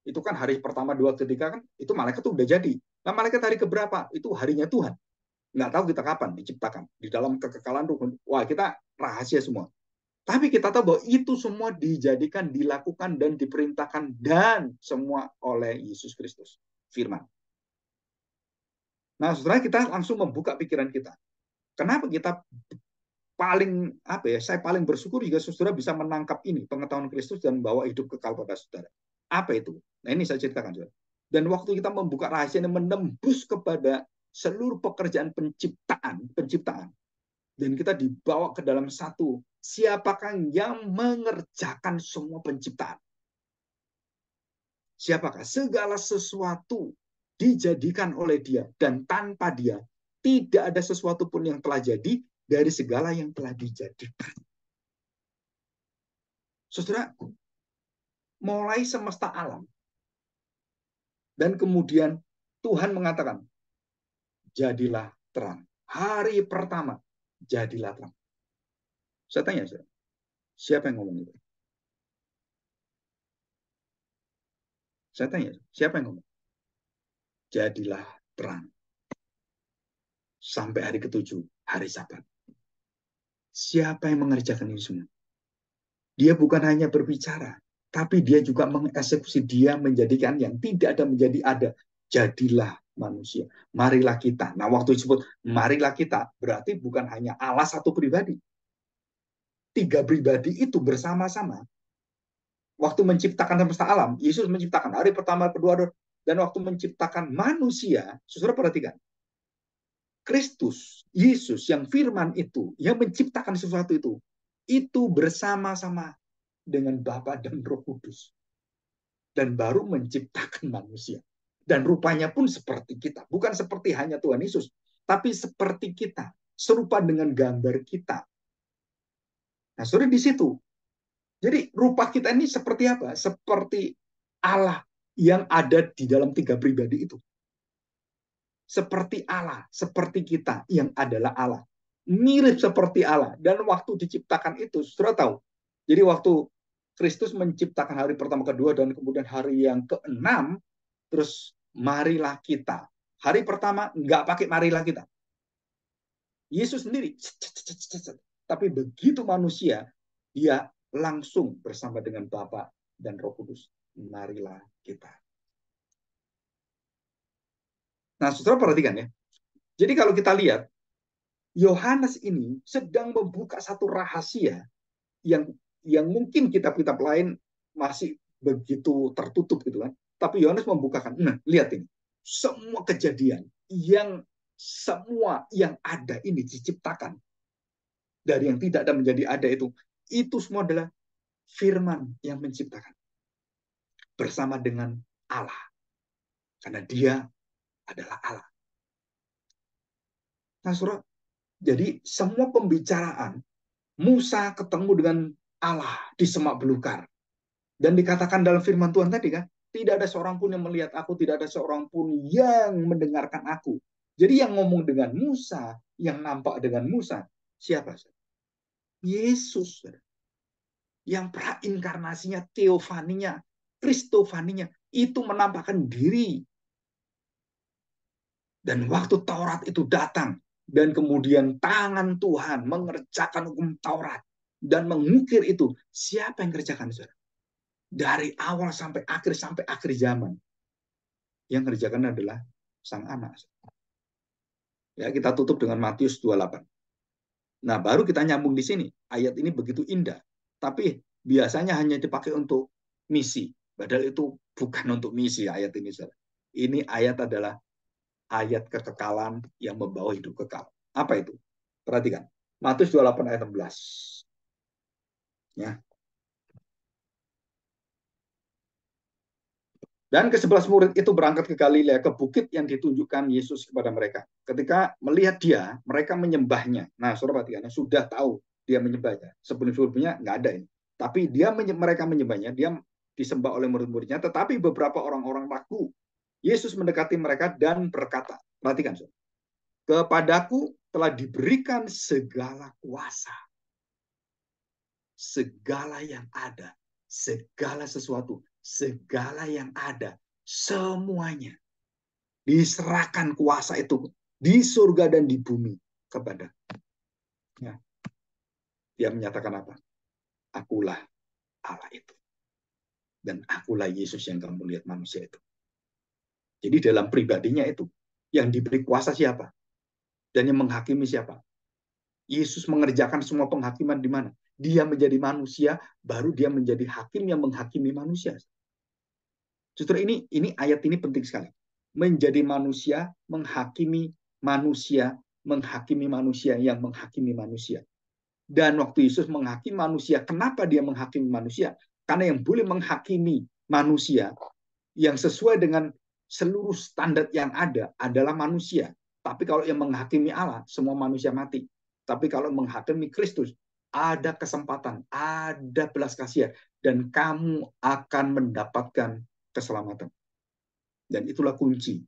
itu kan hari pertama, dua, ketiga kan itu malaikat tuh udah jadi. Nah malaikat hari keberapa? Itu harinya Tuhan. Nggak tahu kita kapan diciptakan. Di dalam kekekalan tuh, wah kita rahasia semua. Tapi kita tahu bahwa itu semua dijadikan, dilakukan, dan diperintahkan, dan semua oleh Yesus Kristus. Firman. Nah, saudara kita langsung membuka pikiran kita. Kenapa kita paling, saya paling bersyukur jika saudara bisa menangkap ini, pengetahuan Kristus dan bawa hidup kekal pada saudara. Apa itu? Nah, ini saya ceritakan, saudara. Dan waktu kita membuka rahasia ini menembus kepada seluruh pekerjaan penciptaan, dan kita dibawa ke dalam satu, siapakah yang mengerjakan semua penciptaan? Siapakah? Segala sesuatu dijadikan oleh dia, dan tanpa dia tidak ada sesuatu pun yang telah jadi dari segala yang telah dijadikan. Saudara, mulai semesta alam, dan kemudian Tuhan mengatakan, jadilah terang. Hari pertama, jadilah terang. Saya tanya, siapa yang ngomong itu? Saya tanya, siapa yang ngomong? Jadilah terang. Sampai hari ketujuh, hari Sabat. Siapa yang mengerjakan ini semua? Dia bukan hanya berbicara, tapi dia juga mengeksekusi, dia menjadikan yang tidak ada menjadi ada. Jadilah manusia. Marilah kita. Nah, waktu disebut marilah kita, berarti bukan hanya Allah satu pribadi. Tiga pribadi itu bersama-sama. Waktu menciptakan semesta alam, Yesus menciptakan hari pertama, kedua, dan waktu menciptakan manusia, saudara perhatikan, Kristus, Yesus yang firman itu, yang menciptakan sesuatu itu bersama-sama dengan Bapa dan Roh Kudus. Dan baru menciptakan manusia. Dan rupanya pun seperti kita. Bukan seperti hanya Tuhan Yesus, tapi seperti kita. Serupa dengan gambar kita. Nah, saudara di situ. Jadi rupa kita ini seperti apa? Seperti Allah yang ada di dalam tiga pribadi itu. Seperti Allah, seperti kita yang adalah Allah. Mirip seperti Allah. Dan waktu diciptakan itu, saudara tahu. Jadi waktu Kristus menciptakan hari pertama, kedua, dan kemudian hari yang keenam, terus marilah kita. Hari pertama nggak pakai marilah kita. Yesus sendiri. Tapi begitu manusia, dia langsung bersama dengan Bapa dan Roh Kudus. Marilah kita. Nah, saudara perhatikan ya. Jadi kalau kita lihat, Yohanes ini sedang membuka satu rahasia yang mungkin kitab-kitab lain masih begitu tertutup gitu kan. Tapi Yohanes membukakan. Nah, lihat ini. Semua kejadian semua yang ada ini diciptakan dari yang tidak ada menjadi ada itu semua adalah firman yang menciptakan bersama dengan Allah, karena dia adalah Allah. Nah, saudara, jadi semua pembicaraan Musa ketemu dengan Allah di semak belukar, dan dikatakan dalam firman Tuhan tadi kan, tidak ada seorang pun yang melihat aku, tidak ada seorang pun yang mendengarkan aku. Jadi yang ngomong dengan Musa, yang nampak dengan Musa, siapa? Yesus. Yang prainkarnasinya, teofaninya, kristofaninya, itu menampakkan diri. Dan waktu Taurat itu datang, dan kemudian tangan Tuhan mengerjakan hukum Taurat, dan mengukir itu, siapa yang kerjakan? Dari awal sampai akhir zaman. Yang kerjakan adalah Sang Anak. Ya, kita tutup dengan Matius 28. Nah, baru kita nyambung di sini. Ayat ini begitu indah. Tapi biasanya hanya dipakai untuk misi. Padahal itu bukan untuk misi ayat ini. Ini ayat adalah ayat kekekalan yang membawa hidup kekal. Apa itu? Perhatikan. Matius 28 ayat 16. Ya. Dan ke-11 murid itu berangkat ke Galilea, ke bukit yang ditunjukkan Yesus kepada mereka. Ketika melihat dia, mereka menyembahnya. Nah, saudara perhatikan, sudah tahu dia menyembahnya. Sebelum-sebelumnya nggak ada ini. Tapi mereka menyembahnya, dia disembah oleh murid-muridnya, tetapi beberapa orang-orang ragu. Yesus mendekati mereka dan berkata, perhatikan, saudara, kepadaku telah diberikan segala kuasa. segala yang ada, segala sesuatu, segala yang ada, semuanya diserahkan kuasa itu di surga dan di bumi kepada. Ya. Dia menyatakan apa? Akulah Allah itu. Dan akulah Yesus yang kamu lihat manusia itu. Jadi dalam pribadinya itu, yang diberi kuasa siapa? Dan yang menghakimi siapa? Yesus mengerjakan semua penghakiman di mana? Dia menjadi manusia, baru dia menjadi hakim yang menghakimi manusia. Justru ini ayat ini penting sekali. Menjadi manusia, menghakimi manusia yang menghakimi manusia. Dan waktu Yesus menghakimi manusia, kenapa dia menghakimi manusia? Karena yang boleh menghakimi manusia yang sesuai dengan seluruh standar yang ada adalah manusia. Tapi kalau yang menghakimi Allah, semua manusia mati. Tapi kalau menghakimi Kristus, ada kesempatan, ada belas kasihan, dan kamu akan mendapatkan keselamatan. Dan itulah kunci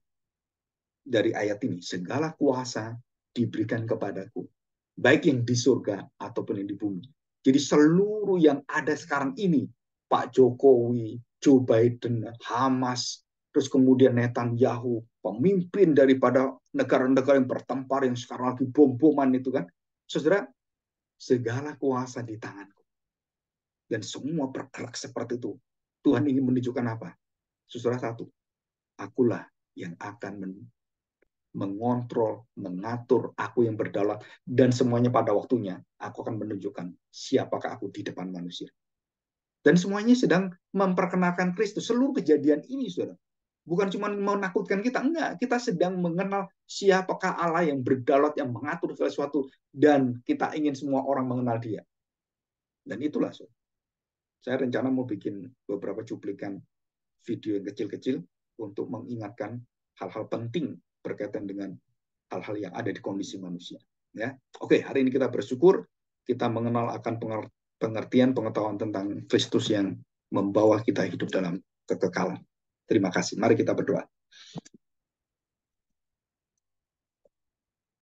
dari ayat ini. Segala kuasa diberikan kepadaku, baik yang di surga ataupun yang di bumi. Jadi seluruh yang ada sekarang ini, Pak Jokowi, Joe Biden, Hamas, terus kemudian Netanyahu, pemimpin daripada negara-negara yang bertempar, yang sekarang lagi bom-boman itu kan, saudara, segala kuasa di tanganku. Dan semua bergerak seperti itu. Tuhan ingin menunjukkan apa? Saudara, satu, akulah yang akan mengontrol, mengatur, aku yang berdaulat, dan semuanya pada waktunya, aku akan menunjukkan siapakah aku di depan manusia. Dan semuanya sedang memperkenalkan Kristus. Seluruh kejadian ini, saudara, bukan cuma menakutkan kita, enggak. Kita sedang mengenal siapakah Allah yang berdaulat, yang mengatur segala sesuatu, dan kita ingin semua orang mengenal dia. Dan itulah, saudara. Saya rencana mau bikin beberapa cuplikan video yang kecil-kecil untuk mengingatkan hal-hal penting berkaitan dengan hal-hal yang ada di kondisi manusia. Ya, oke, hari ini kita bersyukur kita mengenal akan pengertian pengetahuan tentang Kristus yang membawa kita hidup dalam kekekalan. Terima kasih. Mari kita berdoa.